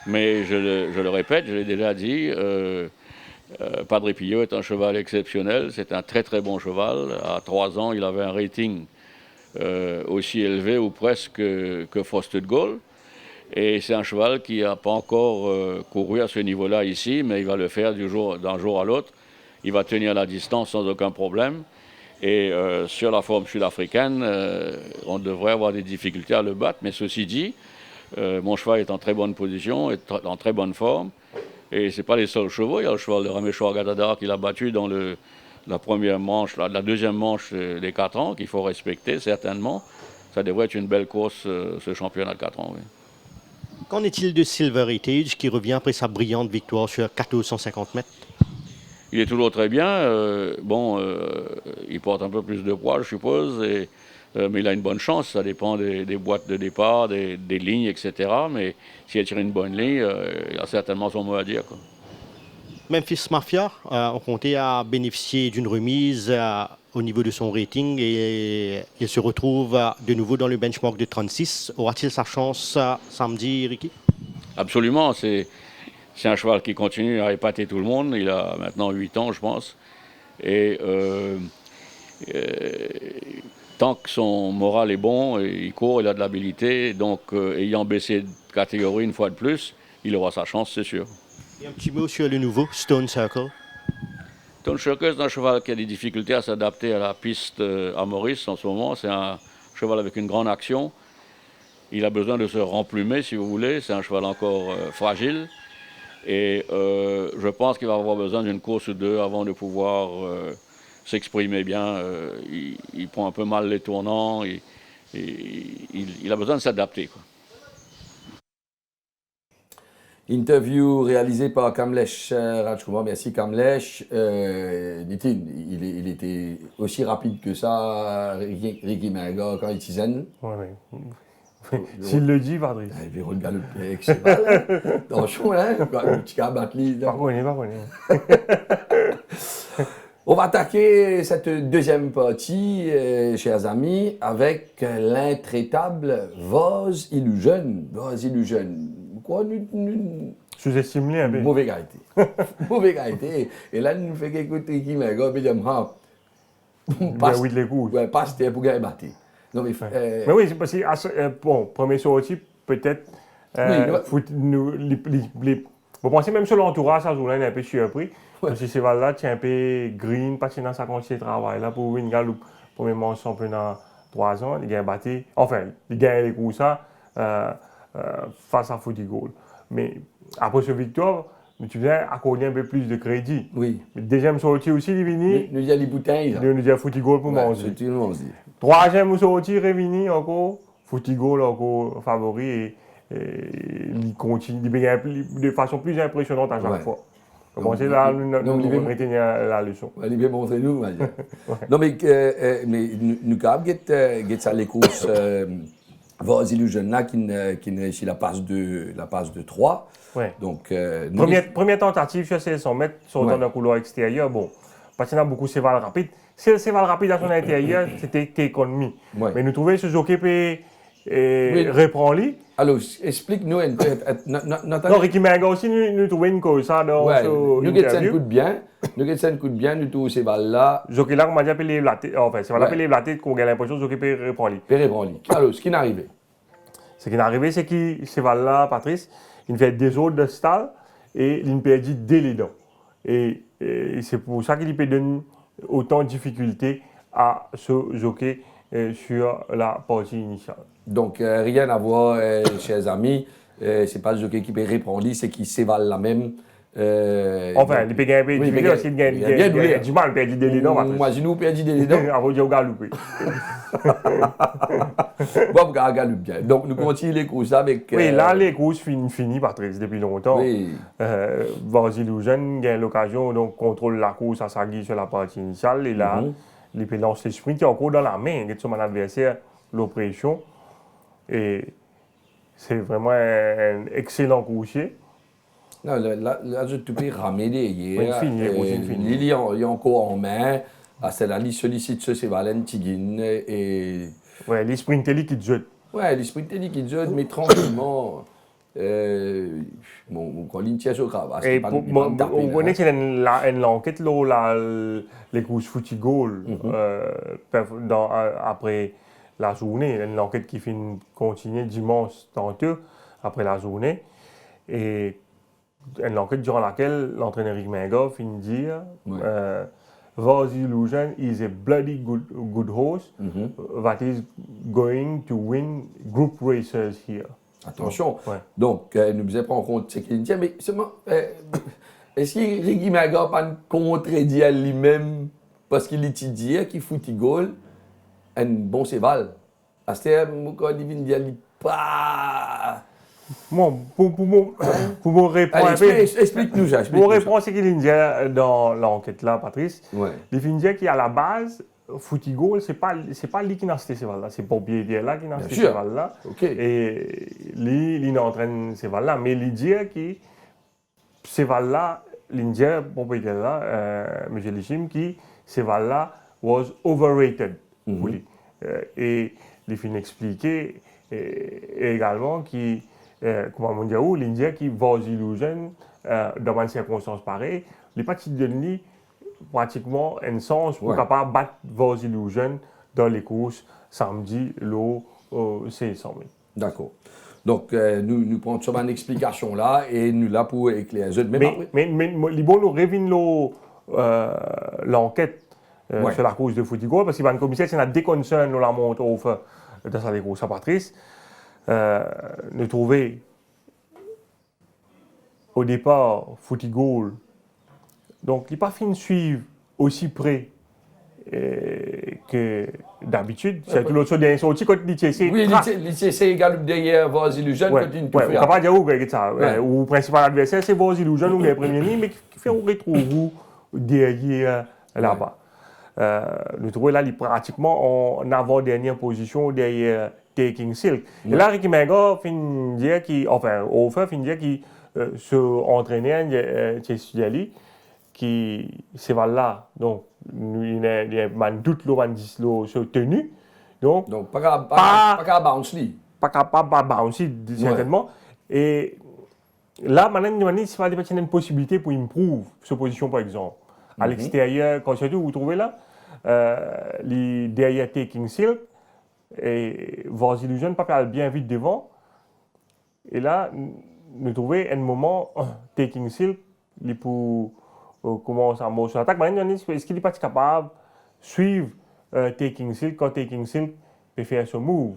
Mais je le répète, je l'ai déjà dit, Padre Pio est un cheval exceptionnel. C'est un très très bon cheval. À 3 ans, il avait un rating aussi élevé ou presque que Frosted Goal. Et c'est un cheval qui n'a pas encore couru à ce niveau-là ici, mais il va le faire d'un jour à l'autre. Il va tenir la distance sans aucun problème. Et sur la forme sud-africaine, on devrait avoir des difficultés à le battre. Mais ceci dit, mon cheval est en très bonne position, est en très bonne forme. Et ce n'est pas les seuls chevaux. Il y a le cheval de Rameshwar Gadadhar qui l'a battu dans la première manche, la deuxième manche des 4 ans, qu'il faut respecter certainement. Ça devrait être une belle course, ce championnat de 4 ans. Oui. Qu'en est-il de Silver Heritage qui revient après sa brillante victoire sur 1450 mètres? Il est toujours très bien. Il porte un peu plus de poids, je suppose, mais il a une bonne chance. Ça dépend des boîtes de départ, des lignes, etc. Mais s'il tire une bonne ligne, il a certainement son mot à dire, quoi. Memphis Mafia, on comptait à bénéficier d'une remise au niveau de son rating et il se retrouve de nouveau dans le benchmark de 36. Aura-t-il sa chance samedi, Ricky? Absolument. C'est un cheval qui continue à épater tout le monde. Il a maintenant 8 ans, je pense. Et tant que son moral est bon, il court, il a de l'habilité, donc ayant baissé de catégorie une fois de plus, il aura sa chance, c'est sûr. Et un petit mot sur le nouveau Stone Circle. Stone Circle, c'est un cheval qui a des difficultés à s'adapter à la piste à Maurice en ce moment. C'est un cheval avec une grande action. Il a besoin de se remplumer, si vous voulez. C'est un cheval encore fragile. Et je pense qu'il va avoir besoin d'une course ou deux avant de pouvoir s'exprimer bien. Il prend un peu mal les tournants. Il a besoin de s'adapter, quoi. Interview réalisée par Kamlesh Rajkumar. Merci Kamlesh. Nitin, il était aussi rapide que ça, Ricky Maga, quand il tisane. Ouais. S'il le dit, Patrice. Il verra le galop avec ses balles. Attention, hein. Le petit cas battre. Pas connu. On va attaquer cette deuxième partie, chers amis, avec l'intraitable Voz Illusion. Voz Illusion. Quoi, Sous-estimé un peu. mauvais qualité. Mauvais qualité. Et là, nous fait écouter qui m'a gars, bien Oui, les coups. Ouais, pas c'était pour gagner battre. Non, mais. Mais oui, c'est parce que, bon, premier sortie, peut-être. Vous pensez même sur l'entourage, ça, joue-là, il est un peu surpris. Ouais. Parce que c'est là, tu es un peu green, parce que dans sa quantité de travail, là, pour une galoupe, premièrement, championnat 3 ans, il gagne battu. Enfin, il gagne les coups, ça. Face à Footy-Goal. Mais après ce victoire, tu viens accorder un peu plus de crédit. Oui. Mais deuxième sortie aussi, il vient. Nous y a les bouteilles. Il nous dit Footy-Goal pour manger. C'est tout le monde dit. Troisième sortie, Révini encore. Footy-Goal encore favori et il continue de façon plus impressionnante à chaque fois. Commencez là, nous retenir la leçon. Il bien montré nous, on va dire. Non, mais nous avons fait ça les courses. Voz Illusion là qui réussit la passe de 3. Ouais. Donc, première tentative sur 100 mètres, sortant d'un couloir extérieur. Bon, parce qu'il y a beaucoup de cheval rapide. Si le cheval rapide à son intérieur, c'était économie. Ouais. Mais nous trouvons ce jockey peut reprendre lui. Alors, explique-nous. Non, Ricky Maga aussi, nous trouvons une cause ça dans nous avons un coup de bien. Nous trouvons ces balles-là. Jockey là, on m'a dit appeler la tête. Enfin, c'est pas appeler la tête qu'on a l'impression que le jockey peut reprendre lui. Alors, ce qui est arrivé. Ce qui est arrivé, c'est que ce cheval-là, Patrice, il fait des autres de style et il perdit dès les dents. Et c'est pour ça qu'il peut donner autant de difficultés à ce jockey sur la partie initiale. Donc, rien à voir, chers amis. C'est pas le jockey qui peut répondre, c'est qui s'évale la même. Enfin, il peut gagner du mal, il perd des les dents. Moi, je nous perds des dents. Avant de galoper. Bon, galoupe bien. Donc, nous continuons les courses avec. Oui, là, les courses finies, Patrice, depuis longtemps. Oui. Voz Illusion gagne l'occasion, donc contrôle la course à Sagui sur la partie initiale. Et là, il peut lancer le sprint qui est encore dans la main de son adversaire, l'oppression. Et c'est vraiment un excellent coursier. Non, là, je te peux ramener hier. Il est encore en main. À celle-là, il sollicite ce Valent Tigin. Oui, les sprinters qui jette. Oui, les sprinters qui jette, mais tranquillement. Quand l'Intia se grave. On connaît que c'est une enquête, les courses Footy-Goal, après la journée. Une enquête qui continue dimanche tantôt, après la journée. Et une enquête durant laquelle l'entraîneur Rick Mengov finit dire Voz Illusion is a bloody good horse that is going to win group races here. Attention. Donc, nous ne pas en compte ce qu'il dit, mais seulement, est-ce que Ricky Mengov a contredit à lui-même parce qu'il étudie qu'il Footy-Goal un bon cheval? À ce terme, quand il vient dire pas. Bon, pour me répondre, explique-nous ça. Pour répondre, c'est qu'il dit dans l'enquête là, Patrice. Ouais. Il finit dire qu'à la base, Footy-Goal, c'est pas lui qui n'a ce cheval là, c'est Bobby là qui n'a ce cheval là. Okay. Et lui entraîne ce cheval là, mais il dit que ce cheval là, l'Indien Bobby là, M. Lichim, qui ce cheval là was overrated. Et il finit expliquer également qui comment on dit l'Indien qui Voz Illusion dans une circonstance pareille, les parties de lui pratiquement un sens pour Ouais. capable battre vos illusions dans les courses samedi, l'eau, c'est 100 000. D'accord. Donc, nous prenons sur une explication là et nous là pour éclairer les autres. Mais bon, nous revenons l'enquête Ouais. sur la course de football parce qu'il y a un commissaire qui a des concerns, nous la montre au feu dans sa course à Patrice. Nous trouvons au départ football. Donc, il n'est pas fini de suivre aussi près que d'habitude. C'est tout l'autre chose d'un sorti quand l'ITC. Oui, l'ITC égale derrière vos illusions, Ouais, continue de ouais, on faire. ne peut pas dire où ça. Ouais. Ou principal adversaire, c'est vos illusions ou les premiers lignes, mais qui fait on retrouve vous derrière là-bas. Nous trouvons là, il est pratiquement en avant-dernière position derrière Taking Silk. Et là, Ricky Menga finit dire enfin, au fait, finit dire qu'il se entraînait chez Sudali, qui c'est là. Donc, il y a un doute sur tenue. Donc, Pas qu'à bounce lui. pas capable de bouncer certainement. Et là, maintenant, il va y a une possibilité pour improve sa position, par exemple. À l'extérieur, quand surtout vous trouvez là, derrière Taking Silk, et vos illusions pas bien vite devant. Et là, nous trouvons un moment, Taking Silk, il pour commencer à monter sur l'attaque. Maintenant, est-ce qu'il n'est pas capable de suivre Taking Silk quand Taking Silk peut faire ce move?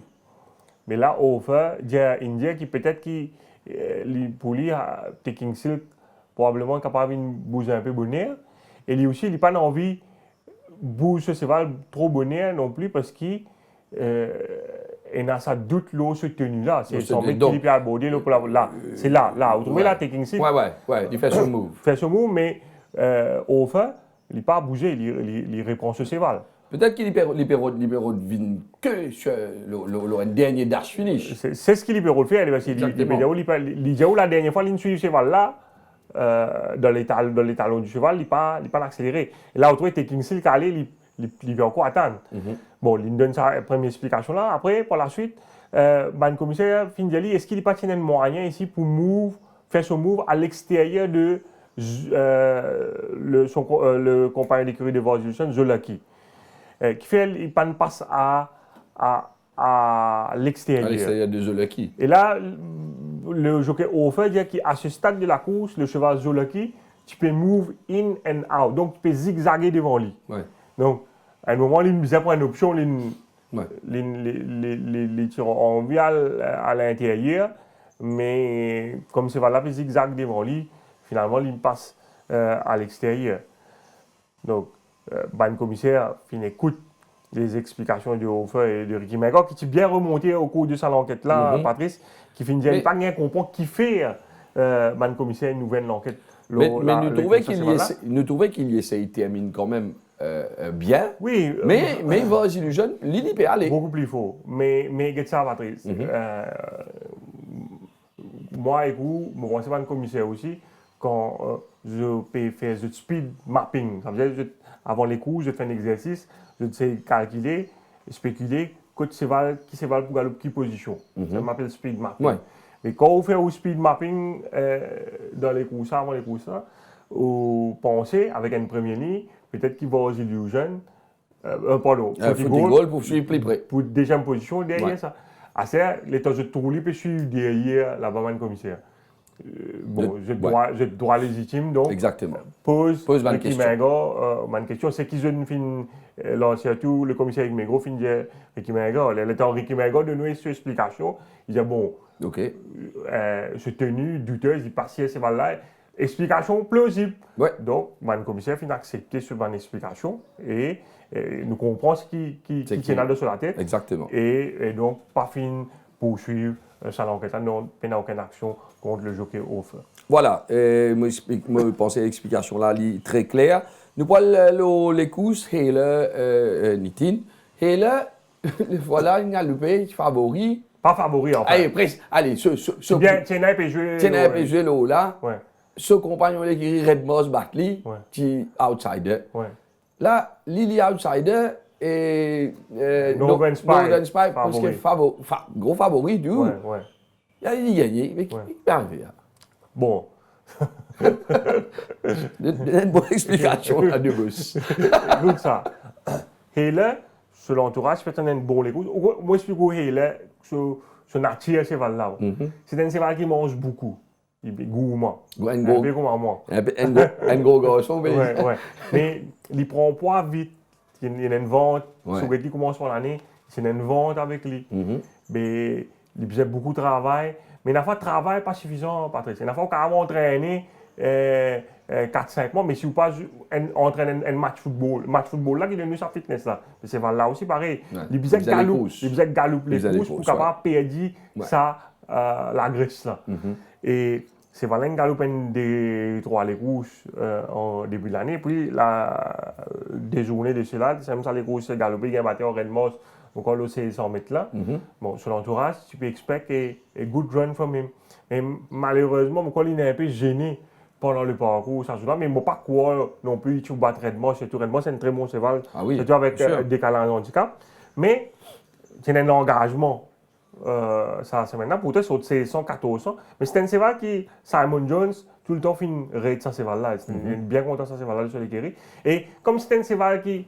Mais là, au fait, il y a India qui peut-être pour lui, Taking Silk, probablement capable de bouger un peu bonheur. Et lui aussi, il n'a pas envie de bouger ce cheval trop bonheur non plus parce qu'il a sa doute l'eau ce tenue-là. C'est son mec qui peut aborder l'eau pour là. C'est là. Vous trouvez là, Taking Silk? Ouais, il fait son move. Fait ce move, mais au fait, il n'a pas bougé, il reprend ce cheval. Peut-être qu'il libère de vin que sur le dernier dash finish. C'est ce qu'il libère le faire, parce qu'il dit la dernière fois, il suit ce cheval-là, dans les talons du cheval, il n'a pas accéléré. Et là, autour, Taking Silk allé, il veut encore attendre. Bon, il donne sa première explication là. Après, par la suite, le commissaire Findiali, est-ce qu'il n'y a pas un moyen ici pour faire son move à l'extérieur de le compagnon d'écurie de Voisin, Zolaki, qui fait il passe à l'extérieur. À l'extérieur de Zolaki. Et là, le jockey Hofer dit qu'à ce stade de la course, le cheval Zolaki, tu peux move in and out. Donc, tu peux zigzaguer devant lui. Ouais. Donc, à un moment, il nous a une option, les tirs en vial à l'intérieur, mais comme ce cheval-là peut zigzag devant lui, finalement, il passe à l'extérieur. Donc, le commissaire écoute les explications de Hofer et de Ricky Menga, qui est bien remonté au cours de sa enquête là, Patrice, qui finit de pas bien comprendre qui fait le commissaire une nouvelle enquête. Mais nous trouvons qu'il essaye de terminer quand même bien. Oui. Mais vos illusions, il peut aller. Beaucoup plus fort. Mais regarde ça, Patrice. Moi et vous, je pense que le commissaire aussi, quand je peux faire du speed mapping, ça veut dire avant les coups, je fais un exercice, je sais calculer, spéculer, qui cheval pour galoper quelle position. Ça m'appelle speed mapping. Ouais. Mais quand on fait au speed mapping dans les courses, avant les courses, vous pensez avec une première ligne, peut-être qu'il va aux illusions, football pour suivre plus près. Pour deuxième position derrière ça. À ça, les temps de tourner peut suivre derrière la bas commissaire. Je droit légitime donc. Exactement. Pose ma question. Ma question, c'est qu'ils ont fin surtout le commissaire Ricky Menga fin dire Ricky Menga. Le temps Ricky Menga de nous une explication. Il dit bon. Ok. Ce tenue douteuse, il passait ce mal-là. Explication plausible. Ouais. Donc, le commissaire finit d'accepter ce bonne explication et nous comprenons ce qui tient sur la tête. Exactement. Et donc, pas fin poursuivre sa enquête, non, pas aucune action contre le jockey Hofer. Voilà, moi pense à l'explication là, très claire. Nous parlons les courses, et le Nitin. Et là, voilà, il y a le pays favori. Pas favori en fait. Allez, Tienay peut jouer là. Ouais. Ce compagnon là qui Red Moss Batley, qui outsider. Ouais. Là, Lily outsider et Northern Spy parce que gros favori du. Ouais. Il a gagné, mais qui est arrivé. Bon. Une bonne explication là de boss. Écoute ça. Et là, sur l'entourage, peut-être un bon écoute. Moi, je suis et là, sur nature, c'est là. C'est un cheval qui mange beaucoup. Il est gourmand. Un peu comme moi. gros garçon, mais. Ouais. Mais il prend poids vite. Il y a une vente. Ouais. Souvent, il commence par l'année. C'est une vente avec lui. Mais il faisait beaucoup de travail. Mais il n'a pas de travail pas suffisant, Patrice. Il n'a pas carrément entraîné 4-5 mois. Mais si vous pas entraîner un match football là, il est venu sa fitness là. C'est là aussi pareil. Il faisait galope les courses pour capable perdre ça, la graisse là. Et c'est Valin galope des 3 les courses en début de l'année. Puis des journées de cela, c'est même ça les courses galopées, il y a un battu en Red Moss. Donc, on a 100 mètres là. Bon, sur l'entourage, tu peux expecter a good run from him. Mais malheureusement, quand il est un peu gêné pendant le parcours, ça joue là. Mais il ne faut pas croire non plus qu'il bat Red Moss. Red Moss, c'est un très bon cheval. Ah oui, surtout avec des calendes handicap. Mais, c'est un engagement. Ça, c'est maintenant. Pourtant, c'est 114. Mais c'est un cheval qui, Simon Jones, tout le temps, fait une raid de ce cheval-là. Il est bien content de ce cheval-là sur les guéris. Et comme c'est un cheval qui.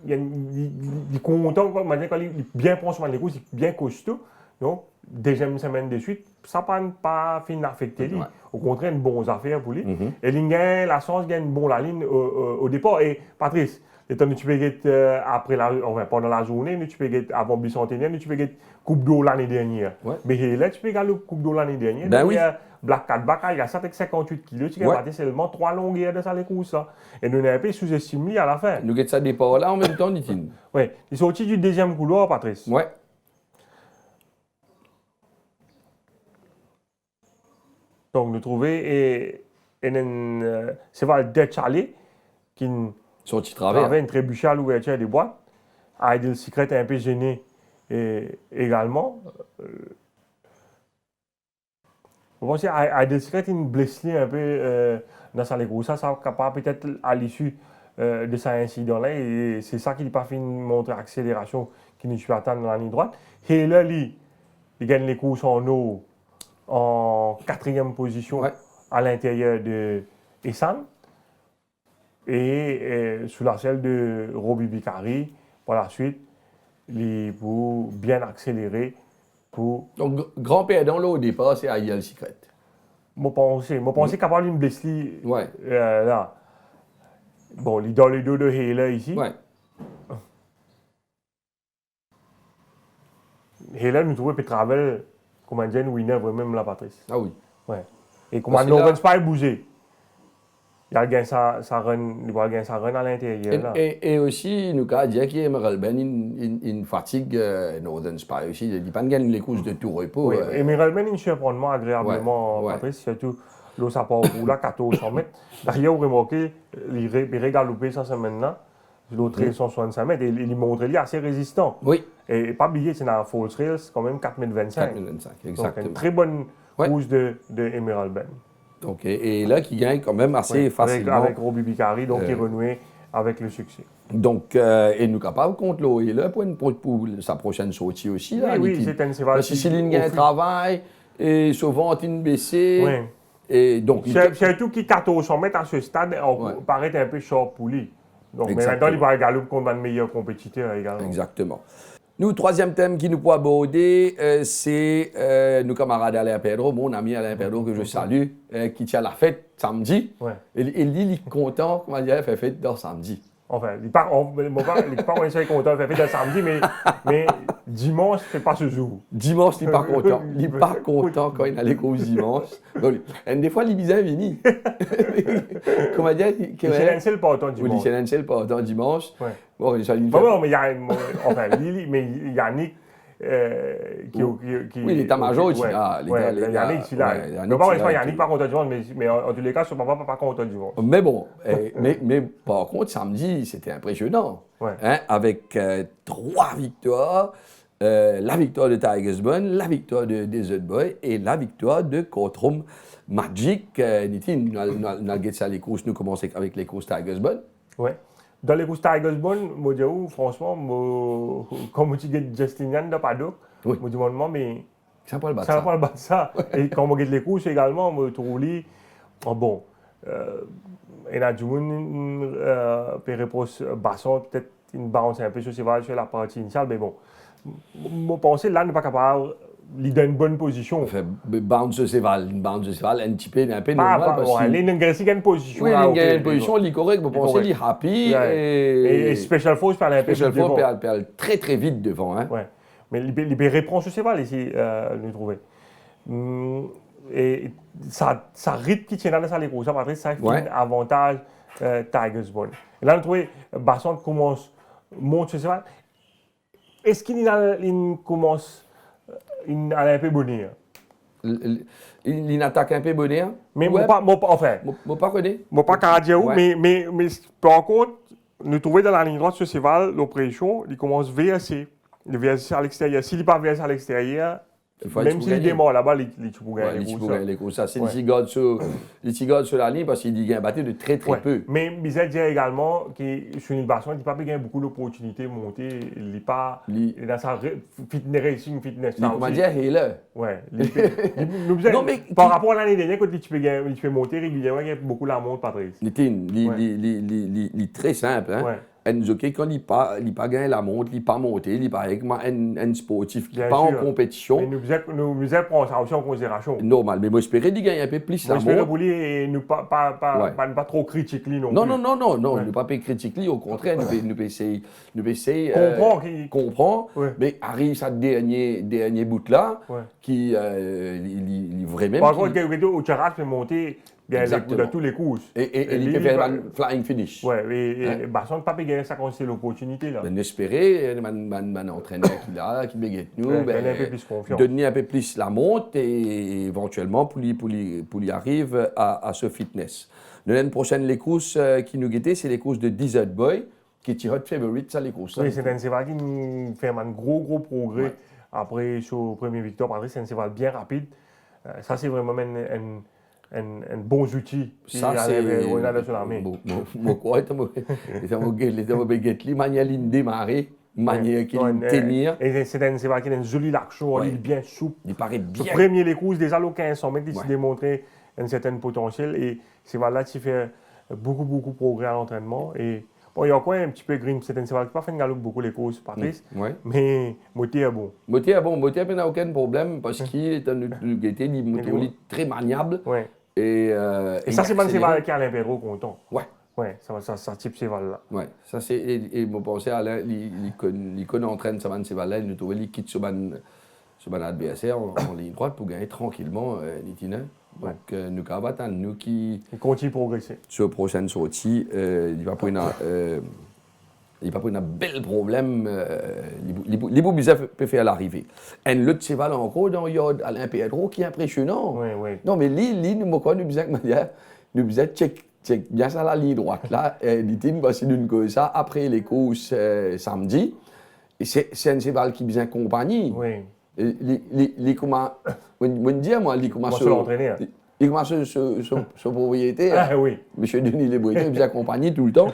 Il est content, quand il est bien prend sur les courses, il est bien costaud. Donc, deuxième semaine de suite, ça n'a pas fini d'affecter lui. Au contraire, une bonne affaire pour lui. Et il gagne la chance, il gagne une bonne ligne au départ. Et Patrice, le temps que tu peux gagner pendant la journée, tu peux gagner avant le bicentenaire, tu peux gagner Coupe d'eau l'année dernière. Mais là, tu peux gagner la Coupe d'eau l'année dernière. Ben oui. Black Cat Back, il y a 7,58 kg, tu as seulement 3 longueurs de ça les courses. Et nous avons un peu sous-estimé à la fin. Nous avons ça départ là en même temps, dit-il. Oui, il est sorti du deuxième couloir, Patrice. Ouais. Donc, nous trouvons c'est le Dutch Alley qui sorti travers. avait une trébuchet à l'ouverture des boîtes. Ideal Secret est un peu gêné également. Je pense que Ideal Secret est une blessure un peu dans sa légo. Ça va capable peut-être à l'issue de cet incident-là. Et c'est ça qui n'a pas fait montrer accélération qui nous suit attendre dans la ligne droite. Et là, il gagne les courses en eau en 4e position à l'intérieur de Essan. Et sous la selle de Robbie Bicari, par la suite, pour bien accélérer. Donc, grand perdant là au départ, c'est Ideal Secret. Je pense qu'il y a une blessure là. Bon, il est dans le dos de Hela ici. Ouais. Hela, nous trouvons qu'il travaille comme un jeune winner, même là, Patrice. Ah oui. Ouais. Et comme un Northern Spy bougé. Il a gagné sa run à l'intérieur. Et aussi, nous avons dit qu'il y a une fatigue Northern Spy aussi. Il n'a pas gagné les courses de tout repos. Oui, et Merelben, il surprend agréablement, Patrice, surtout l'eau ça part là, 1400 mètres. D'ailleurs, vous remarquez, il régalopé ça maintenant, l'autre 165 mètres, et il montre qu'il est assez résistant. Oui. Et pas oublier, c'est dans Falls Rails, quand même 4025. 4025, exactement. Donc, une très bonne course de Emerald Ben. Donc, et là, qui gagne quand même assez facilement. Avec Robbie Bicari, donc qui est renoué avec le succès. Donc, et nous capables contre l'eau et là pour sa prochaine sortie aussi. Là, oui, c'est un cheval. Si Céline gagne un travail, et souvent une baissée. Oui. Et donc, surtout qui 1400 mètres à ce stade, paraît un peu short pour lui. Donc, mais maintenant, il va galoper contre un meilleur compétiteur également. Exactement. Nous, troisième thème qui nous peut aborder, c'est nos camarades Alain Pedro, mon ami Alain Pedro, que je salue, qui tient la fête samedi. Ouais. Il dit qu'il est content, comment dire, fait fête dans samedi. Enfin, il n'est pas content de faire fête le samedi, mais dimanche, c'est pas ce jour. Dimanche, il n'est pas content. Il n'est pas content quand il a les courses dimanche. Donc, des fois, il est bizarre, Vini. Comment dire? Il s'est lancé le partant dimanche. Il s'est lancé le partant dimanche. Ouais. Bon, mais il y a Yannick qui... Oui, l'état-major, il a. Yannick, il a. Yannick pas content dimanche, mais en tous les cas, son papa pas content dimanche. Mais bon, mais par contre, samedi, c'était impressionnant. Ouais. Hein, avec 3 victoires. La victoire de Tigers Bun, la victoire de Desert Boy et la victoire de Courtroom Magic. Nous allons ça les courses, nous commençons avec les courses Tigers Bun. Oui. Dans les courses Tigers Bun, franchement, comme tu dis Justinian de Paddock, je me demande, mais Ça pas le battre. Ça va pas le battre ça. Et quand on regarde les courses également, on trouve lui, bon, il y a du monde, Pérépos Basson, peut-être une balance un peu sur la partie initiale, mais bon, je pense là, n'est pas capable de donner une bonne position. Fait bounce de Céval, un petit peu normal parce Ouais, que il y a une position. oui, là, il y a ok, une position, il est correct, je pense qu'il est happy Et Special Force parle un peu Special plus devant. Force parle très très vite devant hein. Ouais. Mais il reprend sur Céval ici, nous trouver. Et ça rythme qui tient dans les courses, ça fait un avantage Tigers Ball. Et là, nous trouvons Basson commence monte sur Céval. Est-ce qu'il commence à aller un peu bonheur? Il attaque un peu bonheur. Mais ouais. enfin, je pas connais. Je ne pas cardio, mais par contre, nous trouvons dans la ligne droite sur Céval, l'oppression, il commence VSC. Le VSC à l'extérieur. S'il n'est pas VSC à l'extérieur, même s'il est mort là-bas, il peut gagner les courses. Ça, c'est les gardes sur la ligne parce qu'il dit qu'il a battu de très très peu. Mais Bizet dit également que sur une basson, il n'a pas gagné beaucoup d'opportunités de monter. Il n'est pas dans sa fitness. Comment dire, il est là. Ouais. Par rapport à l'année dernière, quand tu peux monter régulièrement, il y a beaucoup la monte, Patrice. Il est très simple. Hein? Ouais. Quand il n'a pas gagné la montre, il n'a pas monté, il n'est pas un sportif qui n'est pas en compétition. Mais nous prenons ça aussi en considération. Normal, mais moi j'espérais qu'il gagne un peu plus la montre. J'espérais pour lui et ne pas trop critiquer non plus. Non, ne pas critiquer, au contraire, nous peut essayer comprendre, mais arrive ce dernier bout là, qui il vraiment. Par contre, au Charas peut monter. Bien, dans tous les courses. Et il peut faire un flying finish. Oui, et Basson n'a pas gagné ça quand c'est l'opportunité. On espérait, un entraîneur qui béguette nous, donner un peu plus la monte et éventuellement pour lui arriver à ce fitness. L'année prochaine, les courses qui nous guettaient, c'est les courses de Desert Boy, qui est tiré de favorite, ça les courses. Oui, c'est un cheval qui fait un gros progrès après sur premier victoire. Après, c'est un cheval bien rapide. Ça, c'est vraiment un bon outil. Ça, c'est mon quoi, il manière de démarrer, manière de tenir. Et c'est un cheval qui a une jolie action, il est bien souple. Il paraît bien. Le premier les courses, déjà, au 1500 mètres, il s'est démontré un certain potentiel. Et c'est là qui fait beaucoup de progrès à l'entraînement. Et bon, il y a encore un petit peu green, c'est un cheval qui n'a pas fait une galope beaucoup les courses, Patrice. Mais Moté est bon. Moté est bon, Moté n'a aucun problème parce qu'il est un gaieté, il est très maniable. Et ça, c'est un cheval qui a Alain Pedro content. Ouais, ça type cheval-là. Ouais, ça c'est. Et je pense à Alain, il entraîne ce cheval-là, il nous trouve, il quitte ce adversaire en ligne droite pour gagner tranquillement Nitina. Donc, nous avons nous qui. Il continue de progresser. Sur la prochaine sortie, il va prendre un bel problème. Les beaux bizarres peuvent faire l'arrivée. Un autre cheval encore dans Yod Alain Pedro qui est impressionnant. Oui. Non, mais nous bizarres check bien ça la ligne droite là. L'itine va c'est d'une chose ça après les courses samedi. Et c'est un cheval qui bien compagnie. Oui. Il commence. Il commence l'entraîner. Il commence son propriétaire. Ah oui. Monsieur Denis Lebreton, il bien accompagné tout le temps.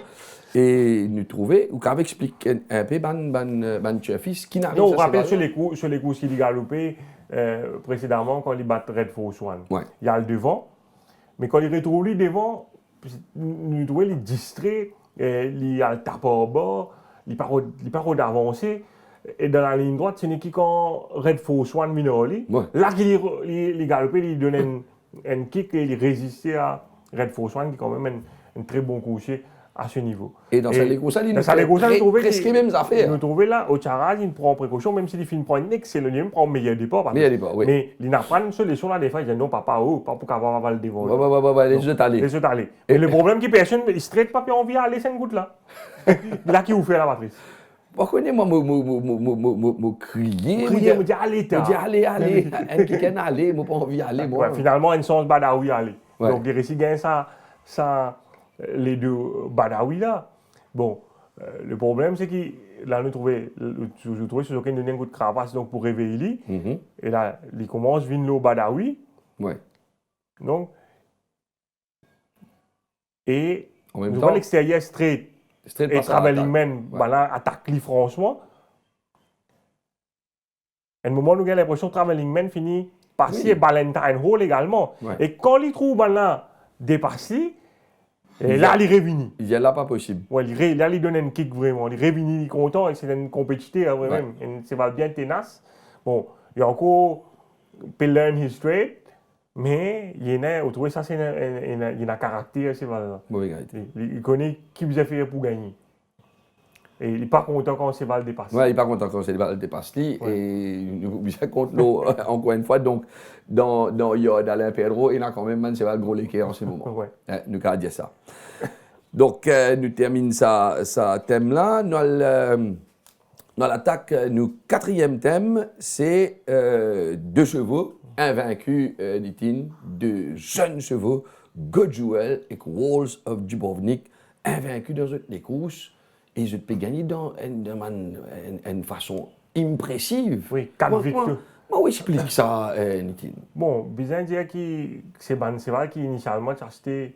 Et nous trouver, ou qu'on explique un peu ban fils qui n'arrive pas. Non, on rappelle sur les courses qu'il a galopé précédemment quand il bat Red Force One. Il y a le devant, mais quand il retrouve lui devant, nous trouvons les distraits, il y a le tape en bas, il n'est pas d'avancer. Et dans la ligne droite, c'est une équipe quand Red Force One Minorly. Là, il galopé, il donne un kick et il résistait à Red Force One, qui est quand même un très bon coursier à ce niveau. Et dans sa Lécosa, il nous trouve presque les mêmes affaires. Nous trouvons là, au Charaz, il prend précaution, même s'il finit prendre une excellente, il prend meilleur départ. Mais il n'a pas une solution là, des fois, il dit non, papa, pas pour qu'avoir le devant. Les autres aller. Et le problème qui personne, il ne traite pas, puis on vient aller 5 gouttes là. Là, qui vous fait la Patrice? Pourquoi moi, crier, me dit allez, allez, un qui can aller, moi pas envie d'aller, moi. Finalement, un sens Badawi aller. Donc, il réussit gagner ça, les deux Badawi là. Bon, le problème, c'est que là, nous trouvons sur aucun donné un coup de cravache donc pour réveiller lui. Et là, il commence à venir le Badawi. Donc, et nous voyons l'extérieur straight. Et Traveling Man, attaque lui franchement. À un moment, nous avons l'impression que Traveling Man finit passer Oui. Valentine Hall également. Ouais. Et quand il trouve là dépassé, et là, il revient. Il y a là pas possible. Ouais, là, il donne un kick vraiment. Il revient, il est content et c'est un compétiteur vraiment. C'est bien tenace. Bon, il y a encore peut learn his trade, mais il y en a, vous trouvez ça, c'est un caractère, c'est vrai. Mauvais qualité. Il connaît qui vous a fait pour gagner. Et il n'est pas content quand c'est le dépasse. Ouais, il n'est pas content quand c'est le dépasse lui. Ouais. Et nous bien contre l'eau, encore une fois. Donc, dans Yod, Alain Pedro, il a quand même c'est le gros léquer en ce moment. Ouais. Nous avons dit ça. Donc, nous terminons ça thème-là. Dans l'attaque, nous quatrième thème, c'est 2 chevaux invaincus, dit-il, 2 jeunes chevaux, Gojuel et Walls of Dubrovnik, invaincus dans les courses. Et je peux gagner dans une façon impressive. Oui, 4 victoires. Comment explique ça, Nitin? Bon, bizarre dire que c'est vrai qu'initialement, tu as acheté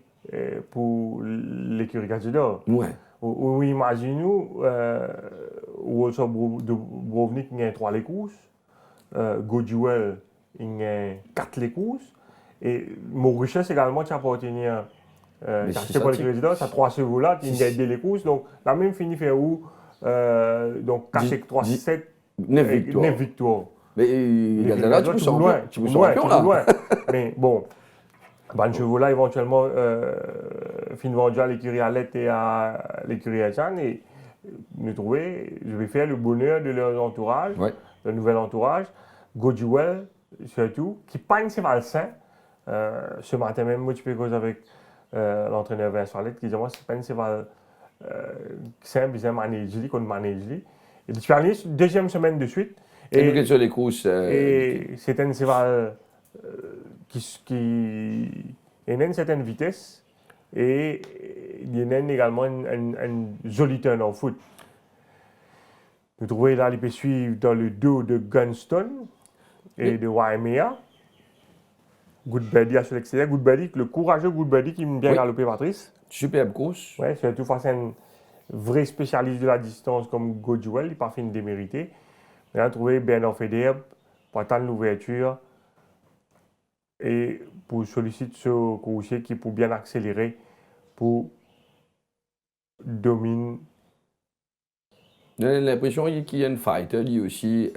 pour l'écurie Gazidor. Ouais. Ou imaginez-nous, Walls of Dubrovnik, il y a 3 les courses. Gojuel, il y a 4 les courses. Et Mauritius également, tu as appartenu à acheté pour l'écurie Gazidor. Tu as 3 chevaux là, qui ont les courses. Donc, la même fini fait où, donc 4 et 3, 7, 9 victoires. 9 victoires. Mais Gazala, tu me loin, là. Mais bon, ben, chevaux là, éventuellement, fin vendu à l'écurie Alette et à l'écurie Achan. Et nous trouver, je vais faire le bonheur de leur entourage, le nouvel entourage. Gojuel, surtout, qui pagne ses valsins. Ce matin même, moi, je peux causer avec l'entraîneur Vincent Alette, qui dit moi, c'est pas une cheval simple, ils managent, qu'on manage. Et tu as deuxième semaine de suite. Et sur les courses. Et c'est un cheval qui a une certaine vitesse et il y a également un joli turn en foot. Vous trouvez là, il peut suivre dans le dos de Gunston et de Waimea. Goodbuddy à l'extérieur. Goodbuddy, le courageux Goodbuddy qui aime bien galoper Patrice. Superbe course. Oui, surtout face à un vrai spécialiste de la distance comme Gojuel, il n'a pas fait une déméritée. On a trouvé Bernard Federbe pour attendre l'ouverture et pour solliciter ce coursier qui peut bien accélérer pour dominer. J'ai l'impression qu'il y a une fight, lui aussi,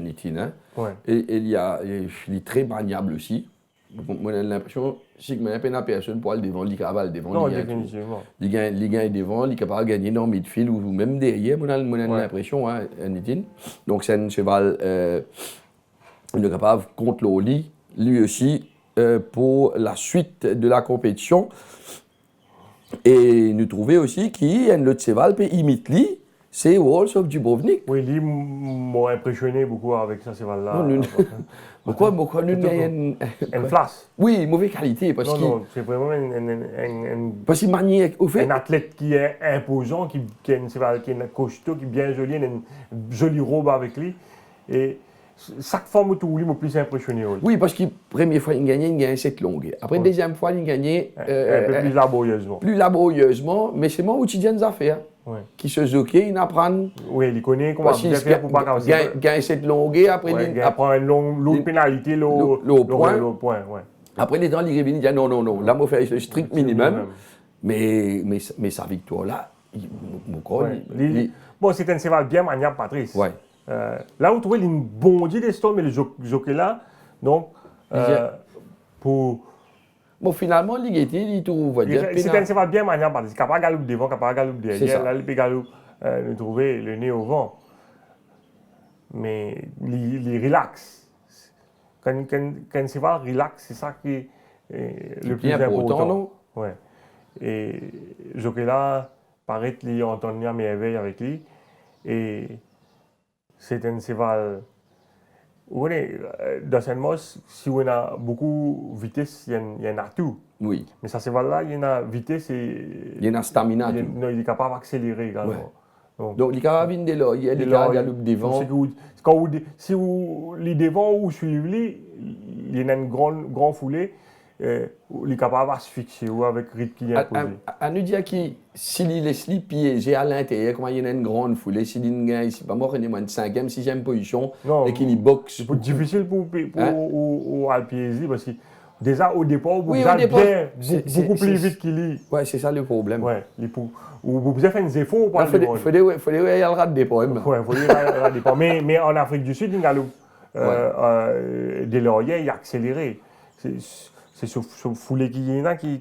Nitin. Ouais. Et il est très maniable aussi. Moi, j'ai l'impression que si je n'ai pas personne pour aller devant, il cavale devant. Non, définitivement. Il gagne devant, il est capable de gagner dans le midfield ou même derrière, moi j'ai l'impression, hein, Nitin. Donc c'est un cheval il est capable contre l'Oli, lui aussi, pour la suite de la compétition. Et nous trouvons aussi qu'il y a un autre cheval qui imite lui, c'est Walls of Dubrovnik. Oui, lui m'a impressionné beaucoup avec ce cheval-là. Pourquoi nous une flash? Oui, mauvaise qualité. Parce non, c'est vraiment parce qu'il manie au fait. Un athlète qui est imposant, qui est costaud, qui est bien joli, il a une jolie robe avec lui. Et chaque fois, je trouve le plus impressionné. Oui, parce que la première fois, il gagnait 7 longues. Après, la deuxième fois, il gagnait un peu plus laborieusement. Plus laborieusement, mais c'est moi où tu viens des affaires. Ouais. Qui se zoquait, il apprend. Oui, il connaît comment bien faire pour pas casser. Gagne cette longueur, après il apprend une longue pénalité, l'autre point. Après, les gens, ils reviennent, ils disent non, là, on fait le strict minimum. Mais sa victoire là, bon, c'est un cheval bien maniable, Patrice. Ouais. Là, vous trouvez une bondie d'estomac, mais le jockey là, donc, pour. Bon, finalement, il trouve. C'est un cheval bien maniable, Patrice. Il n'a pas galop devant, il n'a pas galop derrière. Là, il peut galop, nous trouver le nez au vent. Mais il relaxe. Quand un cheval relaxe, c'est ça qui est le plus important. Non? Ouais. Et jockey là, paraît qu'il entend bien merveille avec lui. Et c'est un cheval. Vous voyez, dans cette mosse, si on a beaucoup de vitesse, il y en a tout. Oui. Mais ça cheval-là, il y en a vitesse et. Il y en a stamina. Il est capable d'accélérer également. Ouais. Donc, il est capable de là, il est capable de devant. Si vous les devant ou suivez, il y a une grande foulée. il est capable de se fixer avec le rythme qui est imposé. À nous dire que s'il laisse les piéger à l'intérieur, comment il y a une grande foule, s'il y a ici, pas mort, il y a une 5e, 6e position, Non, et qu'il boxe. C'est difficile pour Alpiesi parce que déjà au départ, vous Oui, avez au départ, beaucoup plus vite qu'il est. Ouais, c'est ça le problème. Ouais, vous avez fait des efforts pour Il faut dire qu'il y a le rat des problèmes. Ouais, il faut dire qu'il y a le départ. Mais en Afrique du Sud, il y a des lauriers, il a accéléré. C'est ce foulé qui est là qui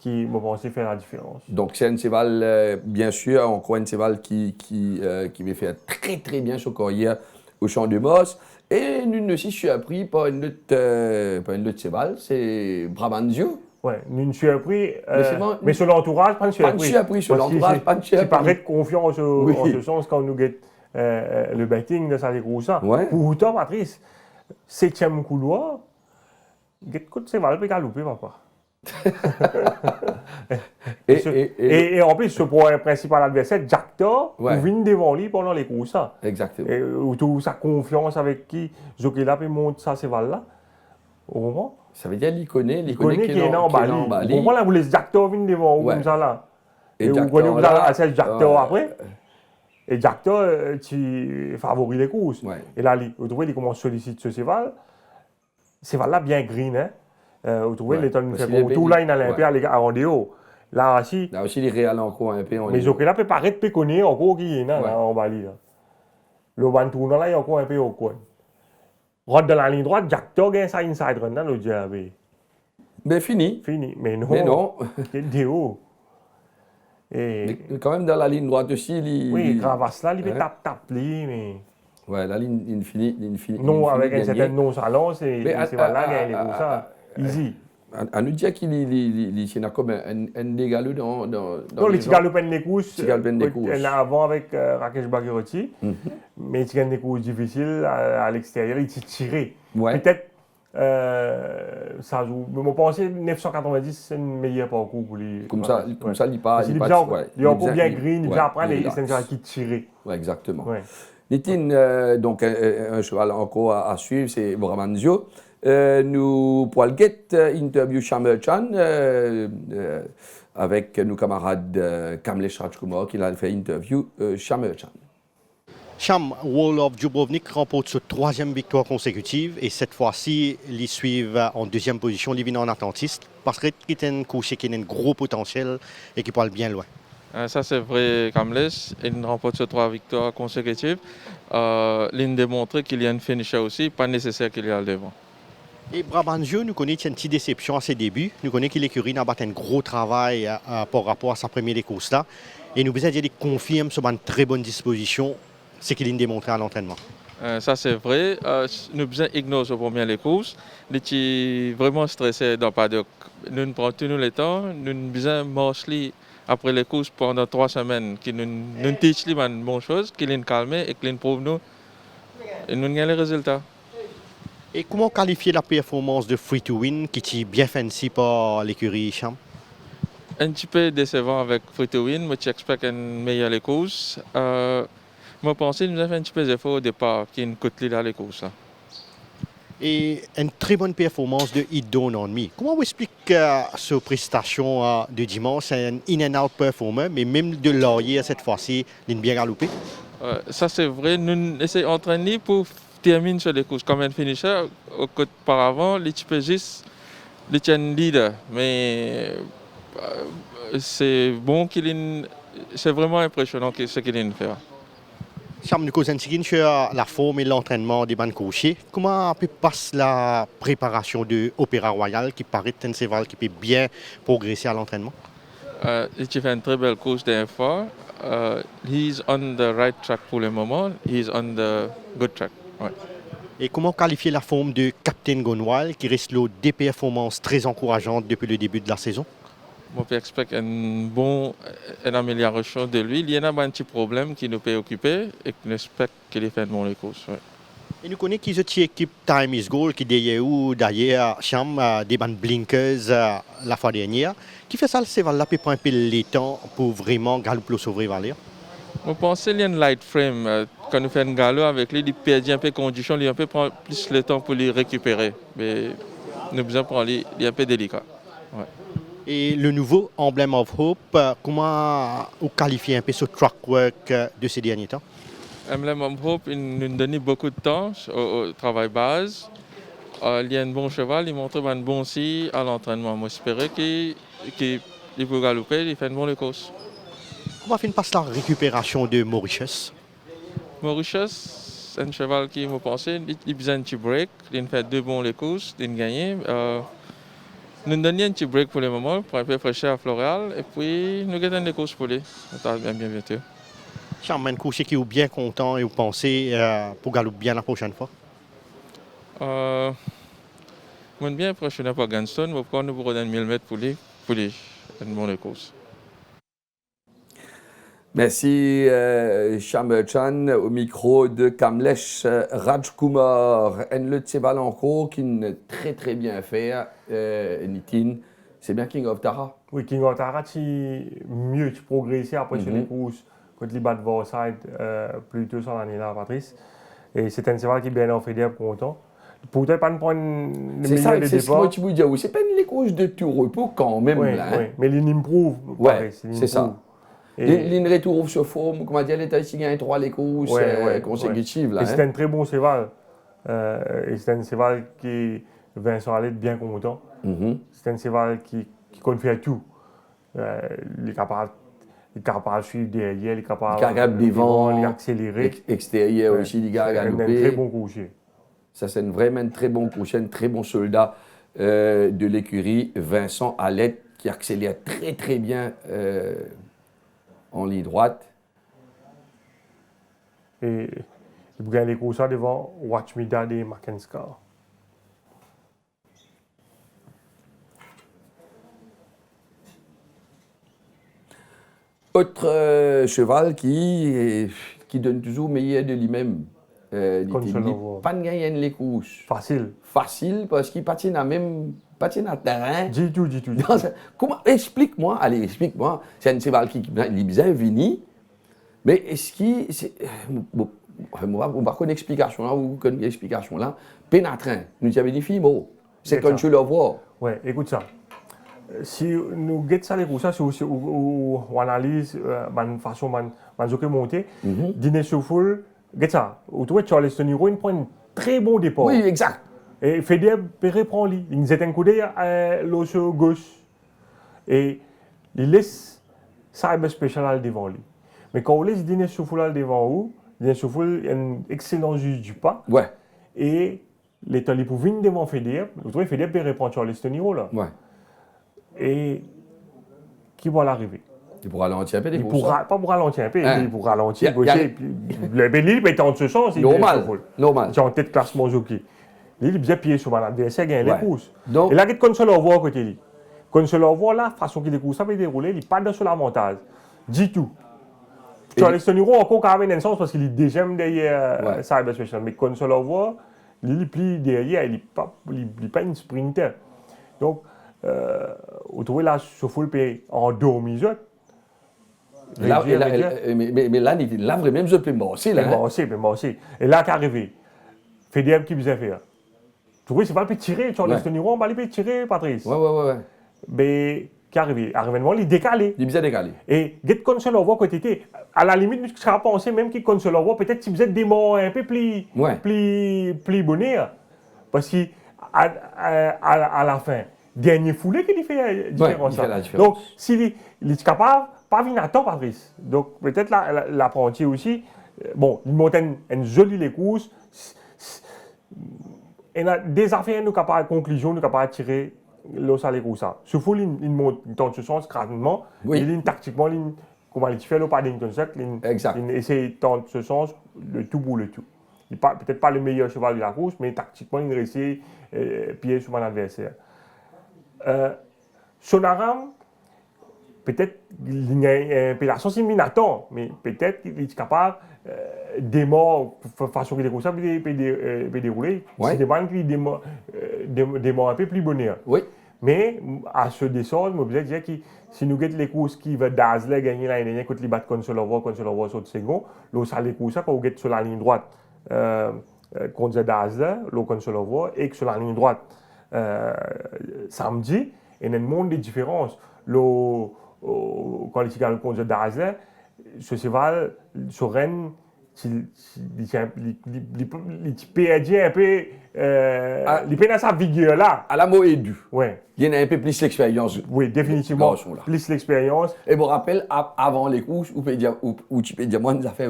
me pensait faire la différence. Donc c'est un cheval, bien sûr, encore un cheval qui va faire très très bien son carrière au Champ de Mars. Et nous aussi, je suis appris par une autre cheval, c'est Brabantio. Ouais, nous surpris, mais sur l'entourage, pas de surpris. Pas de surpris sur l'entourage, pas de surpris. C'est paraît confiance en ce sens quand nous guette le betting de Sally Groussa. Ouais. Pour autant, Patrice, 7e couloir, guette coup de cheval peut galoper, papa. et en plus, pour un principal adversaire, Jack Thor, il vient devant lui pendant les courses. Exactement. Et où sa confiance avec qui Jockey-là peut monter ça cheval-là. Au moment. Ça veut dire qu'il connaît qui est en Bali. Au moment là, vous laissez Jack Thor venir devant vous comme ça là. Et vous connaissez vous allez Jack Thor après. Et Jack Thor, tu favorise les courses. Ouais. Et là, vous trouvez, il commence à solliciter ce cheval. Ce cheval-là bien green, hein. Vous trouvez, les tonnes fait pour tout là, il a l'Olympia à Rodeo. Là aussi, il est réel encore un peu. Mais Jockey là peut paraître péconné encore qui est là en Bali. Là. Le ban tournant là, il est encore un peu au coin. Rentre dans la ligne droite, Jack Thor gagne ça inside run, le diable. Mais fini. Mais non. Quel déo. Mais quand même dans la ligne droite aussi, oui, Cravasse là, il peut tape mais. Ouais, la ligne, il finit. Non, avec un certain non-salon, c'est là gagne les coups ça. Easy. À nous dire qu'il y a comme un dégaleux dans non, les Tigalo peine les courses. Là avant avec Rakesh Bagherotti. Mais il y a des courses difficiles à l'extérieur, il s'est tiré. Ouais. Peut-être ça joue. Mais je pense que 990 c'est une meilleure parcours pour les. Comme ça, il passe. Il est encore bien green, il vient après, il s'est qui tiré. Oui, exactement. Nitin, donc un cheval encore à suivre, c'est Brabantio. Nous pour le get interview Shamerchan avec nos camarades Kamlesh Rajkumar qui a fait interview Shamerchan. Sham, Wall of Dubrovnik remporte sa 3e victoire consécutive et cette fois-ci, ils suivent en 2e position, ils viennent en attentiste parce que c'est un cocher qui a un gros potentiel et qui parle bien loin. Ça c'est vrai, Kamlesh, il remporte ses 3 victoires consécutives. Il démontre qu'il y a un finisher aussi, pas nécessaire qu'il y ait le devant. Et Brabantio, nous connaissons une petite déception à ses débuts. Nous connaissons que l'écurie n'a pas un gros travail par rapport à sa première course là. Et nous besoin de dire qu'il confirme sur une très bonne disposition, ce qu'il a démontré à l'entraînement. Ça c'est vrai. Nous besoin ignorer sur première course. Il était vraiment stressé dans le paddock. Nous prenons tout le temps. Nous besoin marcher après les courses pendant 3 semaines. Nous teach lui une bonne chose, qu'il est calmé et qu'il prouve nous. Et nous gagnons les résultats. Et comment qualifier la performance de Free to Win qui est bien fancy par l'écurie Sham? Un petit peu décevant avec Free to Win, mais j'espère une meilleure course. Je pense que nous avons fait un petit peu d'effort au départ qui nous coûte dans les courses. Et une très bonne performance de It Dawn on Me. Comment vous expliquez cette prestation de dimanche? C'est un in-and-out performer, mais même de laurier cette fois-ci, il est bien galopé? Ça c'est vrai, nous essayons d'entraîner pour terminer sur les courses. Comme un finisher, auparavant, il peut juste un leader. Mais c'est bon c'est vraiment impressionnant ce qu'il vient de faire. Cham, nous causons sur la forme et l'entraînement des bandes coachés. Comment peut passer la préparation de Opéra Royal qui paraît un cheval qui peut bien progresser à l'entraînement? Il fait une très belle course dernière fois. He's on the right track pour le moment. He's on the good track. Ouais. Et comment qualifier la forme de Captain Gonwal qui reste des performances très encourageantes depuis le début de la saison? J'espère une amélioration de lui. Il y a un petit problème qui nous peut occuper et j'espère qu'il fait bon les courses. Ouais. Et nous connaissons qu'ils ont une équipe Time is Goal qui d'ailleurs Cham des bandes blinkers la fois dernière. Qui fait ça le cheval là peut prendre un peu le temps pour vraiment galoper le sauver Valérie? Je pense qu'il y a un light frame. Quand nous faisons un galop avec lui, il perd un peu de condition, il prend plus le temps pour les récupérer. Mais nous besoin prendre les un peu délicat. Ouais. Et le nouveau Emblem of Hope, comment vous qualifiez un peu ce track work de ces derniers temps? Emblem of Hope, il nous donne beaucoup de temps au travail base. Il y a un bon cheval, il montre un bon si à l'entraînement. Moi, j'espère qu'il peut galoper, il fait une bonne course. Comment fait passe la récupération de Mauritius? Mauritius, c'est un cheval qui m'a pensé, il a besoin d'un petit break, il fait 2 bons les courses, il gagne. Nous donnons un petit break pour le moment, pour un peu fraîchir à Floréal, et puis nous gagnons les courses pour lui. Ça va bien bientôt. Chambre un coursier qui est bien content et vous pensez pour galoper bien la prochaine fois? Moi, bien prochainement pour Gunston, je vais prendre pour 1000 mètres pour lui, une bonne course. Merci Sham Chan au micro de Kamlesh Rajkumar. Et le cheval encore qui ne très bien fait, Nitin. C'est bien King of Tara. Oui, King of Tara, tu mieux tu progressé après sur les courses quand il bat Vorside plutôt sur l'année-là, Patrice. Et c'est un cheval qui est bien en fait content. Peut-être pas prendre le c'est ça, de c'est ce que tu veux dire. C'est pas les courses de tout repos quand même. Oui, là, oui. hein. Mais il improve. Ouais, c'est ça. Et il retrouve sur forme, comment dire, il a gagné 3 les courses consécutives. Là, et c'est un très bon cheval. Et c'est un cheval qui Vincent Allais bien content. C'est un cheval qui compte faire tout. Il est capable de suivre derrière, il est capable devant, d'accélérer. Extérieur aussi, il est capable de galoper. Un très bon coursier. Ça, c'est vraiment un très bon coursier, un très bon soldat de l'écurie, Vincent Allais, qui accélère très bien en ligne droite. Et il gagne les courses devant Watch Me Daddy et Mackenskar. Autre cheval qui donne toujours meilleur de lui-même. Pas de gagner les courses. Facile parce qu'il patine à terrain. Dis tout. Comment, explique-moi. C'est un cheval qui est bien venu. Mais est-ce qu'il. On va avoir une explication là, ou une explication là. Pénatrin, nous avons dit Fimo. C'est quand tu le vois. Oui, écoute ça. Si nous guettons ça les courses, si on analyse de façon de monter, dîner sur foule, guette ça. Autour de Charleston Hero, il prend un très bon départ. Oui, exact. Et Federer prend lui. Il jette un coup d'œil à l'osso gauche. Et il laisse Cyber Special devant lui. Mais quand on laisse dîner sur foule devant vous, dîner sur foule, il y a un excellent juge du pas. Ouais. Et les talibs pour venir devant Federer, vous trouvez Federer peut répondre Charleston Hero là. Ouais. Et qui va l'arriver? Il pourra ralentir un peu. Pas pour ralentir un peu, il pourra ralentir, gaucher. Le Béli est en ce sens. Normal. C'est en tête classement jockey. Il est bien pied sur mon adversaire, gagne les courses. Donc, et là, quand on le voit à côté de lui, quand on le voit là, façon qu'il découvre ça peut dérouler, il n'est pas dans sur l'avantage. Dis tout. Charleston Hero encore quand même un sens parce qu'il est déjà derrière Cyber Special. Mais quand on le voit, il plie derrière, il n'est pas une sprinter. Donc, vous trouvez là, ce full paye en dormi. Mais là, il a vraiment je peux m'asser là. M'asser. Et là, qu'arrivé, Federer qui vous a fait. Tu vois, c'est pas le tirer, Charleston Hero, on va le tirer, Patrice. Ouais. Mais qu'arrivé, arrivement, il est décalé. Il est bien décalé. Et get quand on le voit côté était, à la limite, je serais pensé même qu'il quand on le voit, peut-être qu'il faisait des mots un peu plus bonheur. Parce qu'à la fin, dernier foulé qui fait la différence. Donc, s'il est capable, pas venir à temps, Patrice. Donc, peut-être l'apprenti aussi. Bon, il monte une jolie les courses. Et a des affaires, nous capables de conclusion, nous capables de tirer l'os à les courses. Ce foule, il monte dans ce sens gratuitement. Il tactiquement, comment il fait le Paddington Circle, il essaie dans ce sens le tout pour le tout. Il n'est peut-être pas le meilleur cheval de la course, mais tactiquement, il essaie de pied sur mon adversaire. Sonaram, peut-être il y a un peu la sens attend, mais peut-être qu'il est capable des morts façon qu'il est comme ça peut dérouler. C'est des bandes qui des morts un peu plus bonheur. Oui. Mais à ce descendre, je me disais que si nous gagnons les courses qui veulent Dazzler gagner l'année dernière contre les battre contre le voit sur le second, là ça les courses quand on gagne sur la ligne droite contre Dazzler, là contre le voit et que sur la ligne droite samedi, et il y a un monde de différences. Quand il y a le concert d'Azler, ce cheval, sur Rennes, il perd un peu, il perd dans sa vigueur là. À la Moédu, Ouais. il y en a un peu plus l'expérience. Oui, définitivement. Garçon, là. Plus l'expérience. Et je me rappelle, avant les courses, où tu peux dire, moi, nous affaires,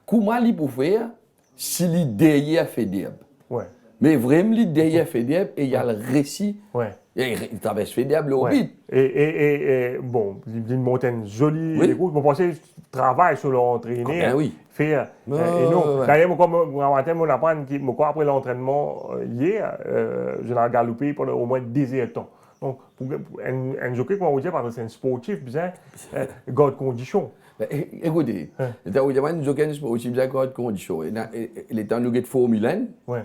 comment il peut faire s'il est derrière Fedeb? Ouais. Mais vraiment, il est derrière Fedeb et il y a le récit. Ouais. Il traverse Fedeb, le Ouais. Hobbit. Et bon, une montagne jolie. Oui. Les courses, je pense que travail sur l'entraîner. Ah ben oui. Faire. Ouais, Et non. ouais. D'ailleurs, mon apprend après l'entraînement hier, je l'ai galoupé pendant au moins 10 heures de temps. Donc, pour un jockey, comment vous dire, parce que c'est un sportif, bien, garde condition. Écoutez, il y a un jockey sportif, bien, de condition. Il est en nous de Formule 1. Ouais.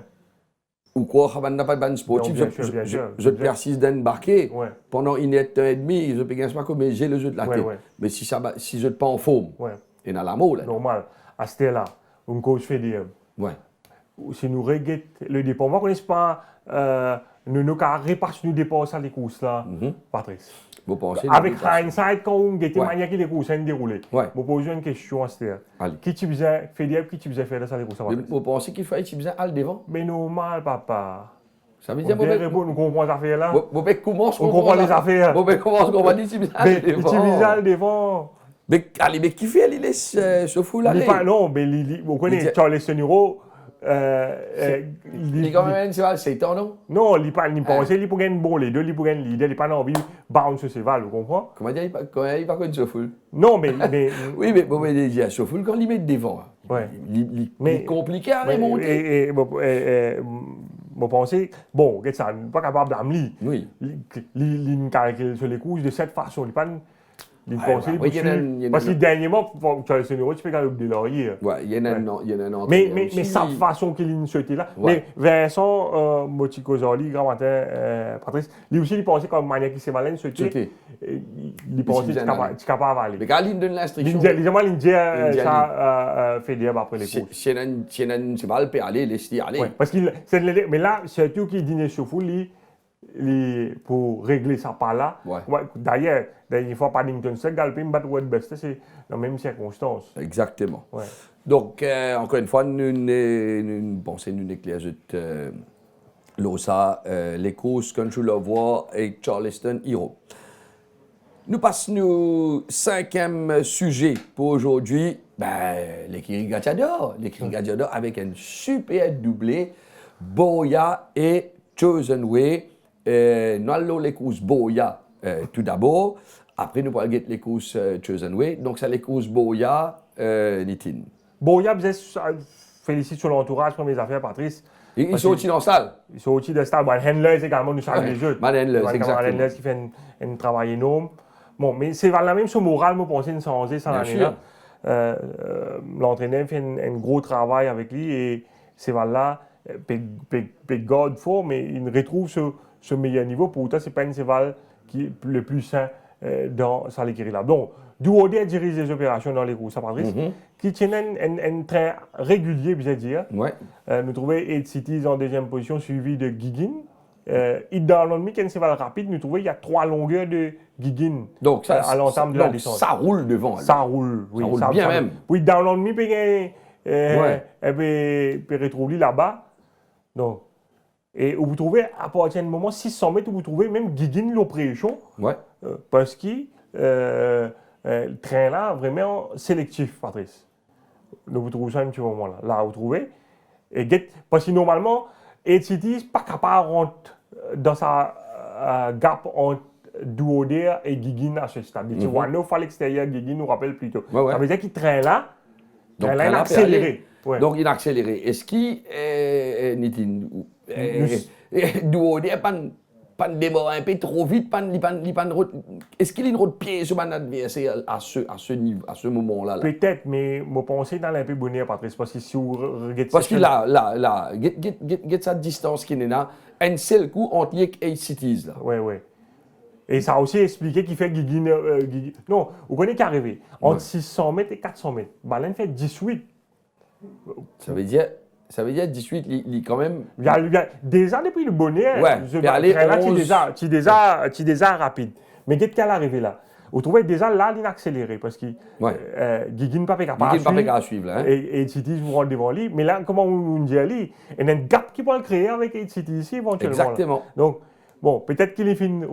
Ou quoi, on n'a pas de sportif, Non, bien sûr, je persiste d'embarquer Ouais. pendant une heure et demie, je ne pas comme j'ai le jeu de la tête. Ouais. Mais si je ne pas en forme, Ouais. il y a la mot là. Normal. À ce là une coach fait des. Ouais. Si nous regardons le départ, moi, je ne connais pas, nous nous répartir nous départ ça les courses là, Patrice. Vous pensez Avec hindsight, quand on guette Ouais. manière qui les courses ont déroulé, Ouais. vous posez une question à ce là. Allez. Qui tu faisais faire qui tu faisais faire ça les courses, Patrice? Vous pensez qu'il faut être bien al devant? Mais normal, papa. Ça veut On dire devrait que répondre, nous comprenons les affaires là. vous commencez On comprend les affaires. Vous commencez à dire que Mais tu faisais devant. Mais allez, mais qui fait, il laisse se fout là. Non, mais vous connaissez Charles Senuro. Il est quand même un cheval, c'est étonnant, non? Non, il ne pense il pour gagner bon les deux, il pour gagner leader, il pas envie de bounce sur cheval, vous comprenez? Comment dire, il pas connu se fout? Non, mais Oui, mais vous voyez déjà, se fout quand il met devant. Ouais. Il Mais- est compliqué à remonter. Mon pensée, bon, regarde ça, pas capable d'amener. Oui. Il calcule sur les couches de cette façon, il pas il Ouais, pense ouais, il oui, il y en a- il y en a- parce que dernièrement, Charles Senuro, tu peux gagner des lauriers. Ouais, il y en a Ouais. il y en a un entraîneur Mais aussi. sa façon qu'il a sauté là. Ouais. Mais Vincent Moticozoli, grand matin, Patrice, lui aussi, il pensait comme manière qui s'est malin sauté. Sauter. Il pensait que tu es capable d'aller. Mais quand il donne l'instruction, L'Indien, L'Indien, ça fait dire après les courses. si il y en a un cheval, il peut aller, laisse-le aller. Ouais, parce qu'il, mais là, c'est tout qui dîne sur fou, pour régler ça par là. Ouais. D'ailleurs, il faut pas Paddington Sec, Galpin, battre Westbest, c'est dans la même circonstance. Exactement. Ouais. Donc, encore une fois, nous pensons, nous éclairons l'OSA, les courses, Country Lover et Charleston Hero. Nous passons au 5e sujet pour aujourd'hui. L'écurie Gatiador. L'écurie Gatiador avec un super doublé, Boya et Chosen Way. Nous allons les courses Boya tout d'abord. Après, nous allons les courses Chosen Way. Donc, c'est les courses Boya, Nitin. Boya, félicite sur l'entourage pour mes affaires, Patrice. Ils sont aussi dans la salle. Ils sont aussi de stade. Handlers également, nous savons Ouais. les autres. Man Handlers, exactement. Handlers qui fait un travail énorme. Bon, mais c'est la même chose morale, moi, penser une changer ça Bien l'année-là. L'entraîneur fait un gros travail avec lui et c'est là, God fort, mais il retrouve ce meilleur niveau. Pourtant, ce n'est pas une cheval qui est le plus sain dans sa écurie là. Donc, Duodé dirige les opérations dans les courses à Patrice, qui tient un train régulier, bien dire. Ouais. Nous trouvons 8 Cities en deuxième position, suivi de Gigin. Dans l'ennemi, qui est un cheval rapide, nous trouvons qu'il y a 3 longueurs de Gigin Donc, ça, à l'entame de la donc, descente. ça roule devant. alors. Ça roule, oui. Ça roule bien même. Oui, dans l'ennemi, Ouais. il peut retrouver là-bas. Donc, et vous trouvez, à partir d'un moment, 600 mètres, vous trouvez même Gigin l'oppression, Ouais. parce que le train là, vraiment sélectif, Patrice. Donc, vous trouvez ça un petit moment là. Là, vous trouvez. Et parce que normalement, 8 Cities n'est pas capable de rentrer dans sa gap entre Duodé et Gigin à ce stade. Il faut à l'extérieur, Gigin nous rappelle plutôt. Ouais, ouais. Ça veut dire qu'il traîne là, Donc, train là, train là, accéléré. Ouais. Donc, il a accéléré. Est-ce qu'il Nitin, Duodé pas démarrer un peu trop vite, est-ce qu'il a une route pied sur mon adversaire à ce niveau, à ce moment-là? Là? Peut-être, mais je pense dans un peu bonheur, Patrice, parce que si vous regardez... Parce qu'il a sa distance qui est là, un seul coup entre les 8 Cities. Là. Oui, oui. Et ça a aussi expliqué qu'il fait Gigin... Non, vous connaissez qu'arrivé. Entre 600 mètres et 400 mètres. Balen fait 18. Ça veut dire Ça veut dire 18, il quand même. Il y a déjà depuis le bonnet, Ouais, ce puis aller train-là, 11. tu déjà rapide. Mais qu'est-ce qu'elle est arrivé là? Vous trouvez déjà là, il a accéléré parce que Guigui pas capable Il n'est pas suivre là. Hein? Et Cities vous rendez devant lui. Mais là, comment on dit lui? Il y a un gap qui peut le créer avec Cities ici éventuellement. Exactement. Là. Donc, bon, peut-être qu'il fait une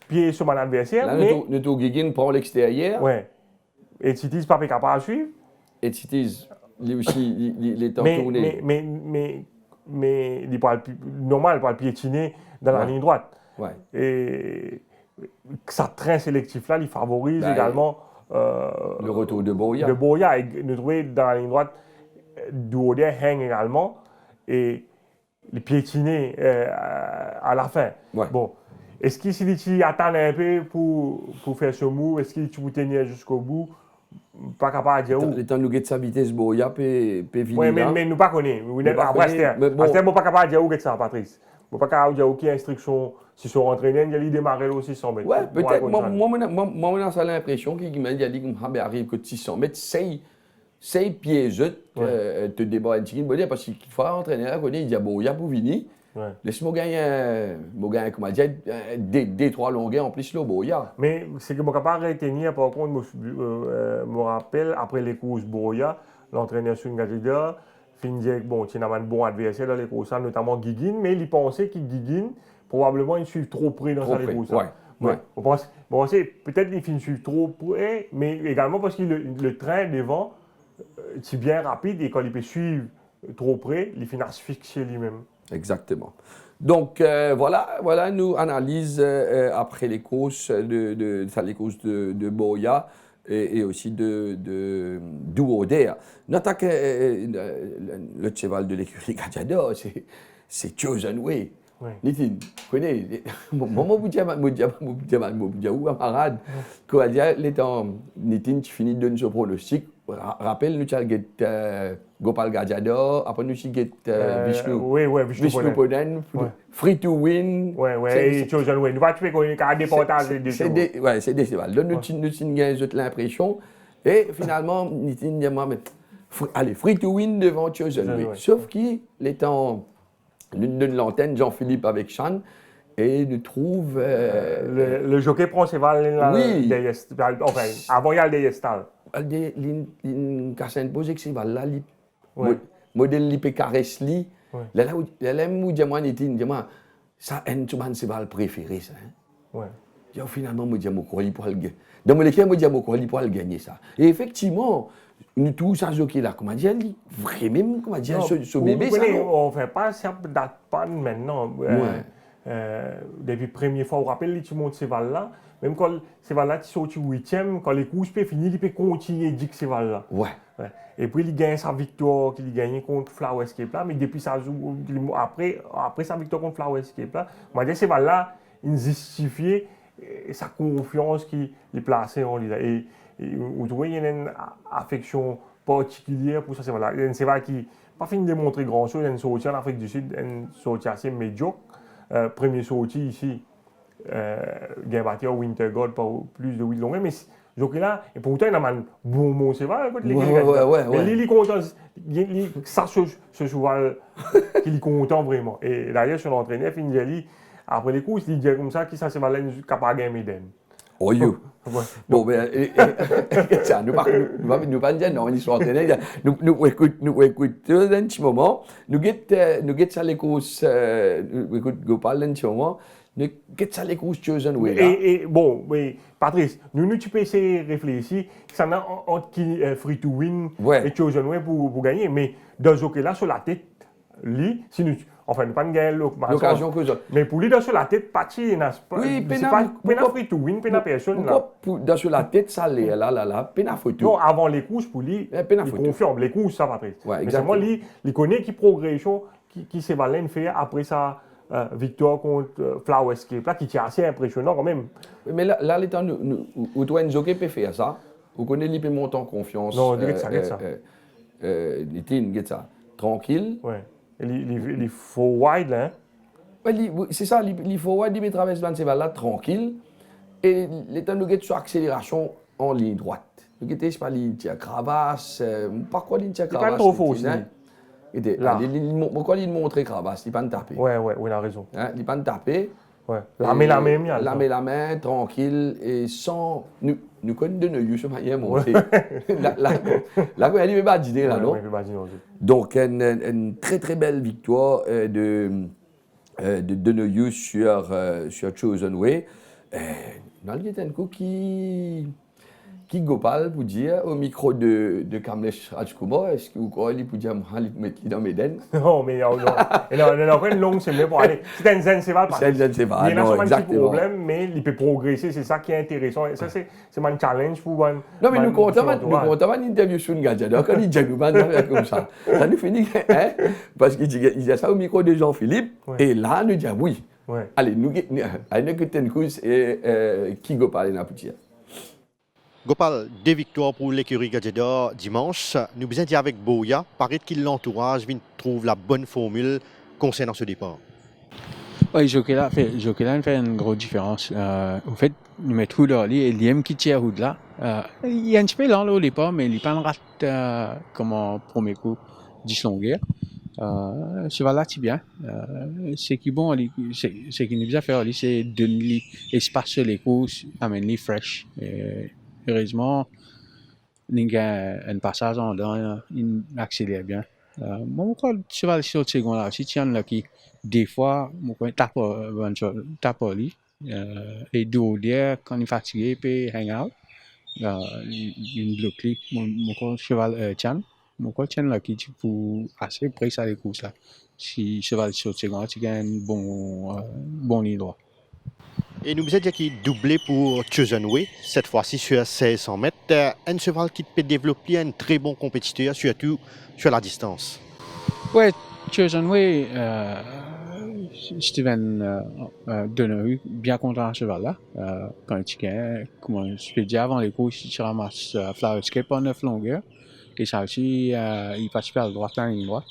pied sur mon adversaire. Là, mais nous Guigui prend l'extérieur. Ouais. Et Cities pas capable de suivre. Et Cities, lui aussi, il est en tournée. Mais il parle normal, il parle piétiner dans la ligne droite. Ouais. Et ça train sélectif là, il favorise également le retour de Boya. De Boya et nous trouver dans la ligne droite Douodé hang également et les piétiner à la fin. Ouais. Bon, est-ce qu'il attend un peu pour faire ce move? Est-ce qu'il peut tenir jusqu'au bout? Pas capable de dire où. Le temps de nous sa vitesse Boya peut venir. Oui, mais nous pas connaissons. Après, c'était pas capable de dire où ça, Patrice. Je ne pas capable de dire quelle instruction, si son entraîneur, il a démarré au 600 mètres. Ouais, peut-être. Moi, j'ai l'impression qu'il m'a dit qu'il arrive que 600 mètres, c'est piège te débarrasser parce qu'il faut entraîner, il dit Boya pour venir. Laisse-moi gagner, comment dire, des 3 longueurs en plus, le Boya. Mais c'est que je ne peux pas retenir, par contre, me rappelle, après les courses Boya, l'entraîneur Sungadida, finit bon, il y a un bon adversaire dans les courses, notamment Guigui, mais il pensait que Guigui, probablement, il suit trop près dans les courses. Ouais. On pense peut-être qu'il suit trop près, mais également parce que le train devant, c'est bien rapide et quand il peut suivre trop près, il finit asphyxié lui-même. Exactement. Donc voilà nous analyse après les courses de Boya et aussi de Douodé. Notez que le cheval de l'écurie Gadiada, c'est Chosen Way. Nitin, connais, moi vous dis camarade, quoi dire les temps Nitin tu finis de donner ce pronostic. Rappelle nous tu as Gopal Gadiada, après nous tu as Vishnu Poden, Free to Win. Ouais, et Chosen Way. Nous va tuer quand il y a des portages de chevaux. Ouais, c'est des chevaux. Là nous avons l'impression et finalement Nitin dit moi mais allez Free to Win devant Chosen Way. Sauf qu'il les temps l'une de l'antenne, Jean-Philippe avec Chan, et nous trouve. Le jockey principal, enfin, avant il y a le Deyestal. Il a posé que c'est là, modèle l'IP caresse li. Là, où moi, ça, c'est le préféré, ça. Finalement, moi, je pour le gagner. Dans mon équipe, moi, je pour le gagner, ça. Et effectivement, nous tous ça jockey là, comment dire, vraiment, comment dire, ce bébé ça. On ne fait pas ça date pas maintenant. Depuis la première fois, on rappelle tu montes ces valles là, même quand ces valles là tu sorti 8e, quand les courses peuvent finir, il peut continuer dire que ces valles là. Et puis il gagne sa victoire qu'il gagne contre Flower Escape là, mais depuis ça après sa victoire contre Flower Escape là, on va dire ces valles là, il justifie sa confiance qu'il est placé en lui là. Et vous trouvez, il y a une affection particulière pour ça. C'est voilà. C'est vrai qu'il n'a pas fini de démontrer grand-chose. Il y a une sortie en Afrique du Sud, une sortie assez médiocre. Premier sortie ici, il a battu au Winter God par plus de 8 longueurs. Mais donc là, et pourtant, il a un bon mot, c'est vrai. Mais il est content. Ça, ce cheval, qu'il est content vraiment. Et d'ailleurs, sur l'entraîneur, Finjali, après les courses, il dit comme ça, qu'il ça, c'est capable de gagner. Oh yo. Bon ben ça nous pas dire non ils sont entraînés nous écoute un petit moment nous get ça les courses écoute Gopal un petit moment nous get ça les courses Chosen Way et bon mais Patrice nous tu peux essayer de réfléchir ça n'a entre qui Free to Win et Chosen Way pour gagner mais dans ce cas là sur la tête lui si nous enfin, nous n'avons pas gagné l'occasion que ça. Mais pour lui, dans sur la tête, Pachi, oui, c'est pas Free to Win, pena personne. Dans sur la tête, ça l'est, là, pena photo. Non, avant les courses, pour lui, il confirme. Les courses, ça, Patrice. Mais c'est moi, il connaît qui progression, qui s'est valé fait après sa victoire contre Flower Escape, là, qui est assez impressionnant quand même. Mais là, les temps, où toi, un jockey peut faire ça, vous connaissez, il peut monter en confiance. Non, il get ça. Il get ça. Tranquille. Ouais. Il faut wide là. C'est ça, il faut wide, il traverse là tranquille. Et les temps nous sur accélération en ligne droite. Nous guettons pas ligne cravasse, par quoi ligne cravasse. Pas trop faux aussi. Là. Pourquoi il montrait Cravasse, il pas de taper. Ouais, il a raison. Hein, il pas de taper. Ouais. La main, la main, tranquille, et sans. Nous connaissons de nous, je vais monter. Là, il ne pas dire là, non? Donc, une très très belle victoire de Neuilly sur Chosen Way. Dans le Gitenko qui Gopal pour dire au micro de Kamlesh Rajkumar, est-ce que vous croyez qu'il peut dire qu'il mettre dans mes dents? Non, mais non. Il a pris une longue semaine pour aller. C'est un zen, c'est pas C'est un zen, c'est pas. Il y a un petit problème, mais il peut progresser, c'est ça qui est intéressant. Et ça, c'est un challenge pour moi. Non, mais nous comptons une interview sur une gadget. Quand il dit comme ça, ça nous finit, hein? Parce qu'il y a ça au micro de Jean-Philippe, et là, nous disons oui. Allez, nous avons une course et qui Gopal est pour dire. Gopal, 2 victoires pour l'écurie Gadjedor dimanche. Nous besoin dire avec Boya, paraît qu'il l'entourage trouve la bonne formule concernant ce départ. Oui, Jokéla fait une grosse différence. En fait, nous mettons Houd là, et Liam qui tire Houd là. Il y a un petit peu lent au départ, mais il n'est pas en rate comme en premier coup 10 longueurs. Cheval là, c'est bien. C'est qui bon, c'est qui nous bien faire, c'est donner l'espace sur les courses, amener fresh. Heureusement, il y a un passage en dedans, il accélère bien. Moi, le cheval sur le second là, si tu en as qui, des fois, je tape lui. Et dos derrière, quand il est fatigué, il peut hang out. Il bloque lui. Mon cheval tient. Mon cheval là qui pour assez près ça les courses là. Si le cheval sur le second, tu gagnes bon ligne droit. Et nous besoin dire qu'il doublé pour Chosen Way, cette fois-ci sur 1600 mètres. Un cheval qui peut développer un très bon compétiteur, surtout sur la distance. Oui, Chosen Way, Steven Donneru, bien content de ce cheval-là. Quand tu gagnes, comme je peux dire avant les courses, tu ramasses Flower Escape en 9 longueurs. Et ça aussi, il participe à la droite, à la ligne droite.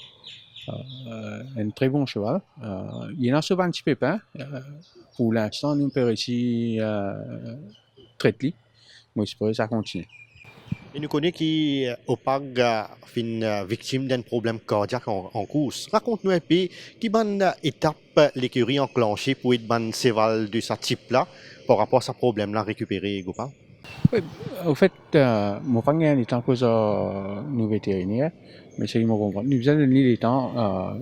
Un très bon cheval. Il y a souvent un petit pépin. Pour l'instant, nous peut réussir traiter. Moi, j'espère que ça continue. Et nous connaissons qu'Opag est victime d'un problème cardiaque en course. Raconte-nous un peu qui bonne étape l'écurie enclenchée pour être un cheval de ce type-là par rapport à ce problème-là récupéré, Gopal? Oui, au fait, mon frère est en cause nous vétérinaires, mais c'est mon comprendre. Nous avons donné les temps,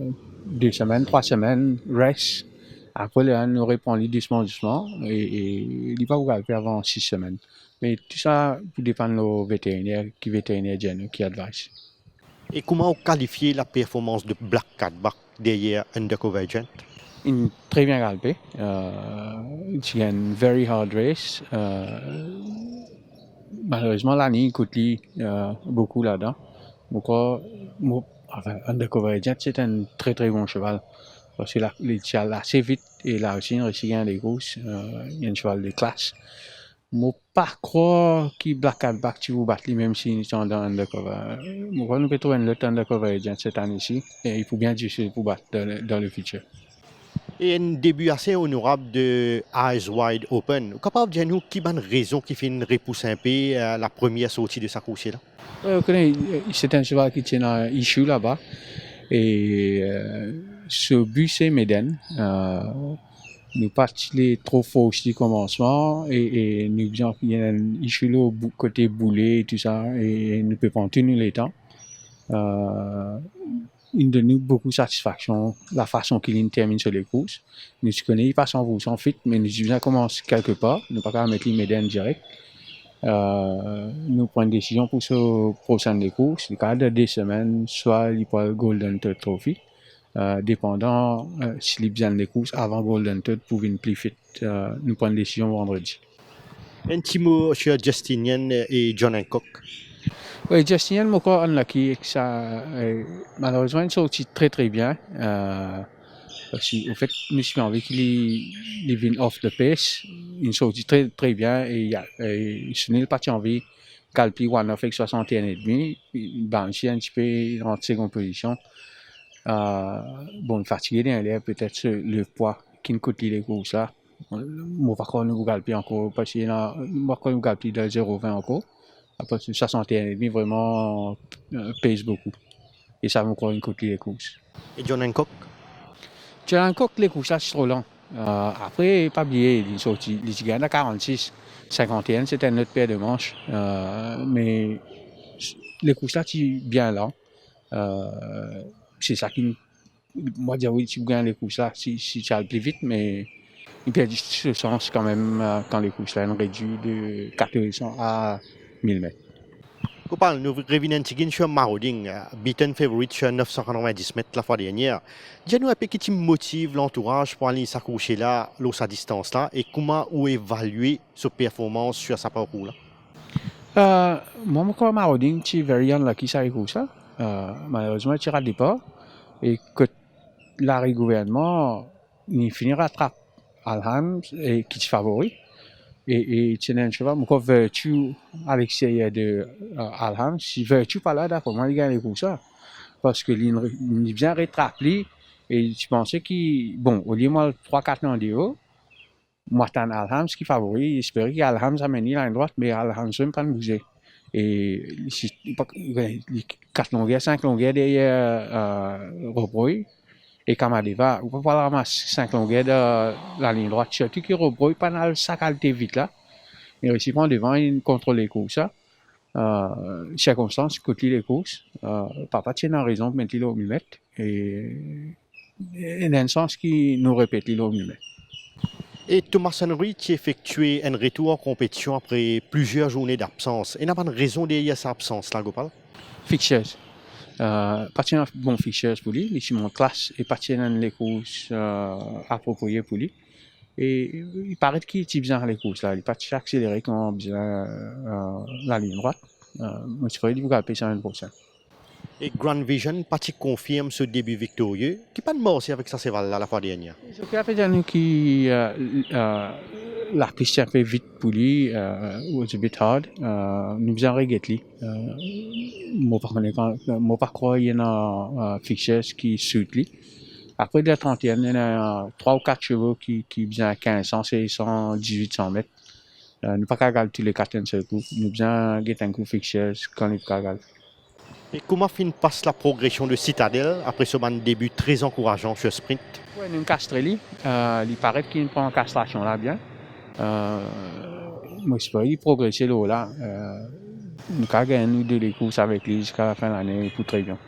2 semaines, 3 semaines, reste. Après, nous répondons doucement, et il n'est pas ouvert avant 6 semaines. Mais tout ça pour dépendre de nos vétérinaires, qui advisent. Et comment qualifier la performance de Black Catback derrière Undercover Agent? Il est très bien galopé. C'est une very hard race. Malheureusement, l'année, il coûte beaucoup là-dedans. Undercover Agent, c'est un très très bon cheval. Parce qu'il est assez vite et là aussi, il réussit à des courses. Il y a un cheval de classe. Je ne peux pas croire qu'il Black Catback tu vous battre même s'il est dans Undercover. Nous pouvons trouver un autre Undercover Agent cette année-ci et il faut bien dire pour battre dans le futur. Et un début assez honorable de Eyes Wide Open. Vous êtes capable de dire nous qui bonne raison qui fait une repousse un peu la première sortie de sa course là? C'est un cheval qui tient un issue là-bas. Et ce but, c'est Méden. Nous partions trop fort au commencement et nous disons qu'il y a un issue là côté boulet et tout ça. Et nous ne pouvons pas tenir les temps. Il donne nous beaucoup de satisfaction, la façon qu'il termine sur les courses. Nous connaissons pas 100% fit, mais nous disons commence quelque part. Nous ne pouvons pas mettre les Méden direct. Nous prenons une décision pour ce prochain des courses. Le cadre de 2 semaines, soit il peut Golden Third Trophy, dépendant s'il besoin des courses avant Golden Third pour une plus fit. Nous prenons une décision vendredi. Un petit mot sur Justinian et John Hancock. Oui, Justinian, je suis unlucky. Malheureusement, il sorti très très bien. Parce qu'en fait, nous avons envie qu'il vienne off the pace. Il sortit très très bien et il n'est pas envie calpi one off avec 61,5. Il balance un petit peu en seconde position. Bon, fatigué derrière peut-être le poids qui nous coûte les courses là. On va pas nous calpi encore parce qu'il y a nous calpi de 0,20 encore. Après 61,5 vraiment pèse beaucoup. Et ça me croit une côté les courses. Et John Hancock? John Hancock, les courses là, c'est trop long. Après, pas oublier, il est sorti, il gagne à 46, 51, c'était notre paire de manches. Mais les courses là, c'est bien lent. C'est ça qui, moi, dire oui, tu gagnes les courses là, si tu as le plus vite, mais il perd ce sens quand même quand les courses là, réduit de 400 à 1000 mètres. Gopal, nous revenons sur Marauding, beaten favorite sur 990 mètres la fois dernière. Dis-nous un peu qui motive l'entourage pour aller s'accrocher là, sa distance là, et comment ou évaluer sa performance sur sa parcours là? Moi, comme Marauding, je suis very unlucky ça avec ça. Malheureusement, je rate le départ. Et que l'arrêt gouvernement, il finira à attraper Alham, et qui est favori. Et tu n'as pas, mon vertu à l'extérieur de Alham, si vertu pas là, d'accord, moi, il gagne pour ça. Parce que il est bien rétrapé, et tu pensais qu'il, bon, au lieu de 3-4 ans de haut, moi, t'en Alham, ce qui favori, j'espérais qu'Alham s'amène à la droite, mais Alham ne pas bouger. Et les 4 longueurs, 5 longueurs derrière Robroy. Et Kamadeva, on peut pas ramasser 5 longueurs de la ligne droite, surtout que Robroy, pendant sa qualité vite là, il réussit pas devant, il contrôle les courses. Circonstance, côté les courses, papa tient en raison de mettre l'île au millimètre, et dans un sens qui nous répète l'île au millimètre. Et Thomas Henry qui effectué un retour en compétition après plusieurs journées d'absence. Et n'a pas de raison derrière sa absence là, Gopal? Fixtures. Partir un bon fixtures pour lui, il est mon classe et partir dans les courses appropriées pour lui. Et il paraît qu'il est bien les courses là, il partit accélérer quand bien la ligne droite. Moi je ferais du gagner ça 1%. Et Grand Vision, parti confirme ce début victorieux, qui pas de mort avec sa cheval là la fois dernière. Ce qui a fait de nous qui la piste un peu vite pour lui, was a bit hard. Nous bien regretté. Moi pas croire il y a fixtures qui suit lui. Après la 30e, il y a 3 ou 4 chevaux qui bien à 1500, 600, 1800 mètres. Nous pas qu'à gagner tous les 4 seul coup. Nous bien get un coup fixtures quand il pas gagner. Et comment passe la progression de Citadel après ce début très encourageant sur sprint? Oui, nous castrons. Il paraît qu'il prend en castration là bien. Moi, je peux progresser là. Nous avons gagné deux les courses avec lui jusqu'à la fin de l'année pour très bien.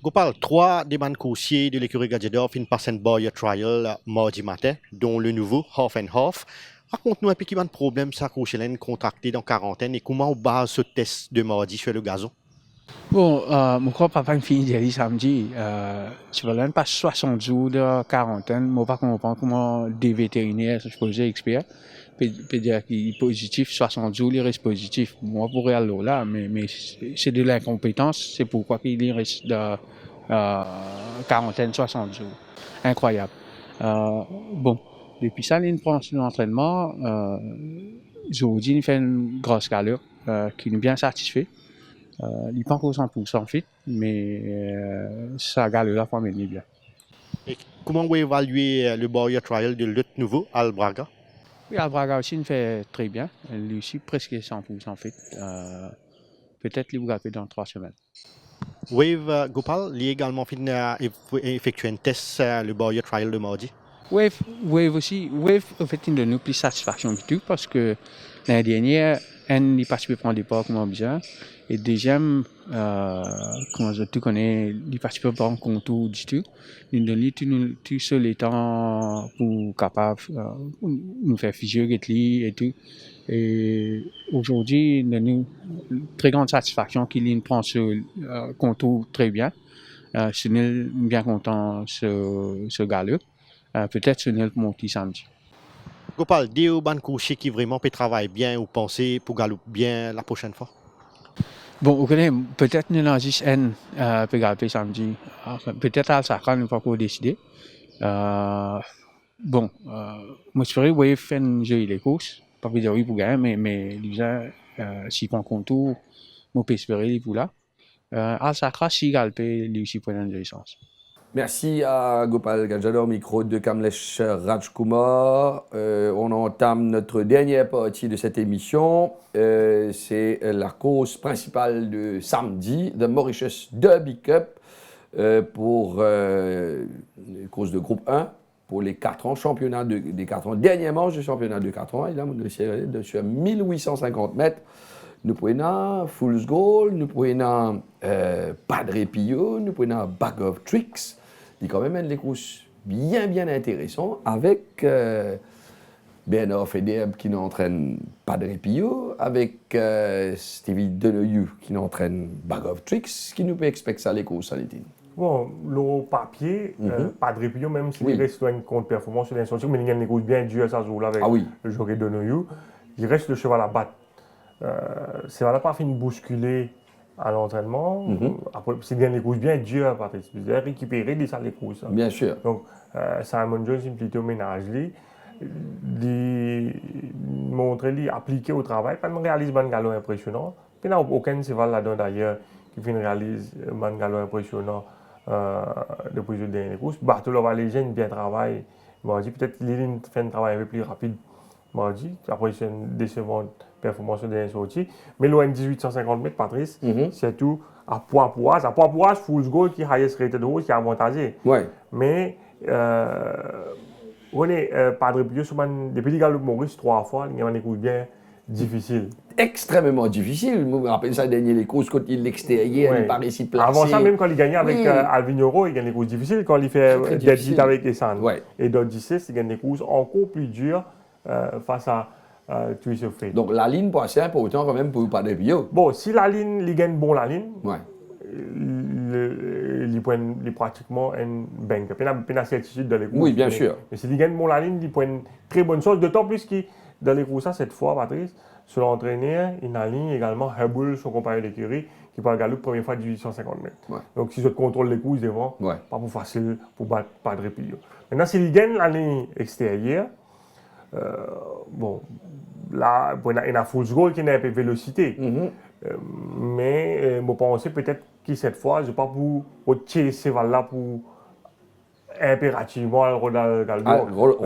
Gopal, 3 des bandes coursiers de l'écurie Gadjedor passent un Boyer Trial mardi matin, dont le nouveau Half and Half. Raconte-nous un peu qui a de problème s'accrocher contracté dans quarantaine et comment on base ce test de mardi sur le gazon. Bon, mon crois papa me finit d'y samedi. Je vais pas 60 jours de quarantaine. Moi, pas comprendre comment des vétérinaires, je suppose, experts, peut dire qu'il est positif, 60 jours, il reste positif. Moi, pour aller là, mais c'est de l'incompétence. C'est pourquoi il reste de quarantaine, 60 jours. Incroyable. Bon, depuis ça, il prend son entraînement. Aujourd'hui, il fait une grosse galère qui nous bien satisfait. Il n'est pas encore 100% fit, mais ça gagne la forme est bien. Et comment vous évaluez le Boyer Trial de l'autre nouveau, Al Braga? Oui, Al Braga aussi il fait très bien. Lui aussi presque 100% fit. Peut-être qu'il va dans 3 semaines. Wave Gopal, il a également effectué un test le Boyer Trial de mardi. Wave aussi. Wave, en fait, il donne nous plus satisfaction du tout parce que l'année dernière, il participait à prendre des pas comme bien. Et deuxième, comment tu connais, il participe pas en contour du tout. Il donne tout seul les temps pour capable nous faire figure et tout. Et aujourd'hui, il donne une très grande satisfaction qu'il prend ce contour très bien. Je suis bien content ce gars-là. Peut-être ce n'est le monter samedi. Gopal, des ban coachés qui vraiment peut travailler bien ou penser pour galoper bien la prochaine fois? Bon, vous connaissez, peut-être nous avons juste un peut galoper samedi. Peut-être à ça, quand nous pas encore décider. Bon, moi je ferais Wave faire jouer les courses. Pas dire oui pour gagner, mais déjà, s'il prend contour, moi peux espérer pour là. À Sacra, s'il galope, lui aussi pour une licence. Merci à Gopal Gadjador, micro de Kamlesh Rajkumar. On entame notre dernière partie de cette émission. C'est la course principale de samedi, de Mauritius Derby Cup, pour une course de groupe 1 pour les 4 ans, championnat des 4 ans. Dernière manche du championnat de 4 ans, et là, on est sur 1850 mètres. Nous prenons Fool's Goal, nous prenons Padre Pio, nous prenons Bag of Tricks. Il y a quand même des courses bien intéressantes avec Bernard Fedeb qui nous entraîne Padre Pio, avec Stevie Denoyou qui nous entraîne Bag of Tricks. Qui nous peut expliquer ça les courses, Saletine? Bon, le papier, Padre Pio, même s'il reste une contre-performance sur l'instruction, mais il y a des courses bien dures à ce jour-là avec le jockey Denoyou, il reste le cheval à battre. C'est voilà pas fini de bousculer à l'entraînement. Après, c'est bien les courses bien dures, Patrice. Il a récupéré des salles de courses. Bien sûr. Donc, Simon Jones, il plutôt ménage lui. Il montre, il appliqué au travail. Pas de réalise un galop impressionnant. Il n'y a aucun cheval là-dedans d'ailleurs qui fait réalise un galop impressionnant depuis les dernières courses. Bartolo Valégène bien travaille. Peut-être qu'il fait un travail un peu plus rapide. Après, c'est une décevante performance de dernière sortie. Mais l'OM 1850 mètres, Patrice, c'est tout à poids-poids. À poids-poids, Fool's Goal qui est highest rated horse, qui est avantagé. Ouais. Mais, on est Padre Pio, depuis qu'il gagne Maurice 3 fois, il y a des coups bien difficiles. Extrêmement difficile. Je me rappelle ça, dernier les courses, quand il l'extérieur, il paraît si placé. Avant ça, même quand il gagnait avec Alvin Euro, il gagne des courses difficiles. Quand il fait des hits avec Essan. Et dans 16, il gagne des courses encore plus dures face à Twist of Fate. Donc la ligne pour ça, pour autant quand même pour Padre Pio. Bon, si la ligne, il gagne bon la ligne, il est pratiquement un bank. Il y a une certitude dans les courses. Oui, bien sûr. Mais si il gagne bon la ligne, il prend une très bonne chose. D'autant plus que dans les courses, cette fois, Patrice, sur l'entraîneur, il aligne également Herbull, son compagnon d'écurie, qui part galop première fois 1850 mètres. Donc si je contrôle les courses devant, pas pour facile pour battre Padre Pio. Maintenant, s'il gagne la ligne extérieure, bon, là, il a Fool's Goal qui n'a un peu de vélocité. Mais je pense peut-être que cette fois, je ne vais pas pour tirer ce cheval-là pour impérativement Ronald Galbo.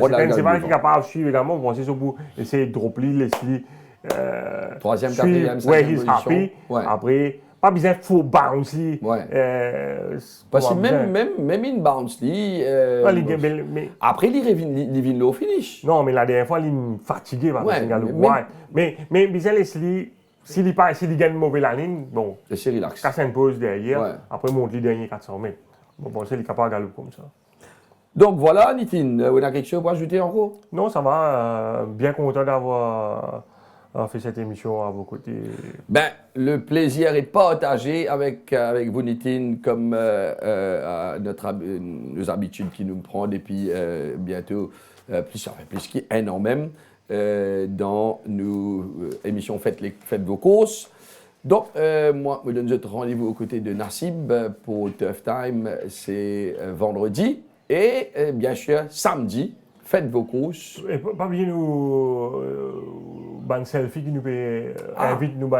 C'est un cheval qui est capable de suivre également. Vous pensez pour essayer de dropper, Leslie. 3e, 4e, 5e position. Après, pas besoin de faux bounce. Parce que même une bounce, après, il vient au finish. Non, mais la dernière fois, il est fatigué. Mais besoin Leslie. S'il gagne mauvais la ligne, bon, c'est relax. Casse une pause derrière, après monte les derniers 400 mètres. Bon, c'est capable de galoper comme ça. Donc voilà, Nitine, vous avez quelque chose pour ajouter encore? Non, ça va. Bien content d'avoir fait cette émission à vos côtés. Ben, le plaisir est partagé avec vous, Nitine, comme nos habitudes qui nous prend depuis bientôt plus qu'un an même. Dans nos émissions Faites vos courses. Donc, moi, je donne rendez-vous aux côtés de Nassib pour Tough Time, c'est vendredi. Et bien sûr, samedi, Faites vos courses. Et pas oublier nous, ban selfie qui nous invite nous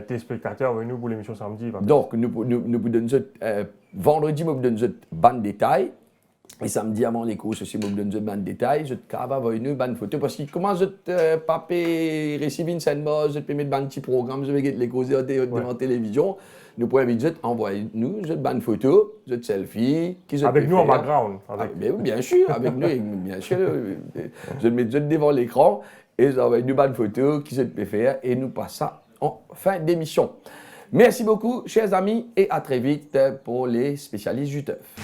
téléspectateurs à nous pour l'émission samedi. Donc, nous vous donnons vendredi, nous vous donnons ban détail. Et samedi, avant les courses aussi, je vous donne un détail. Je te avec nous une photo. Parce que comment je te papier, recevoir une scène, je te mettre un petit programme, je vais les causer devant la télévision. Nous pouvons envoyer nous une photo, une selfie. Avec nous en background. Bien sûr, avec nous, bien sûr. Je mets devant l'écran et j'envoie une bonne photo qui se peut faire et nous passons ça en fin d'émission. Merci beaucoup, chers amis, et à très vite pour les spécialistes du Teuf.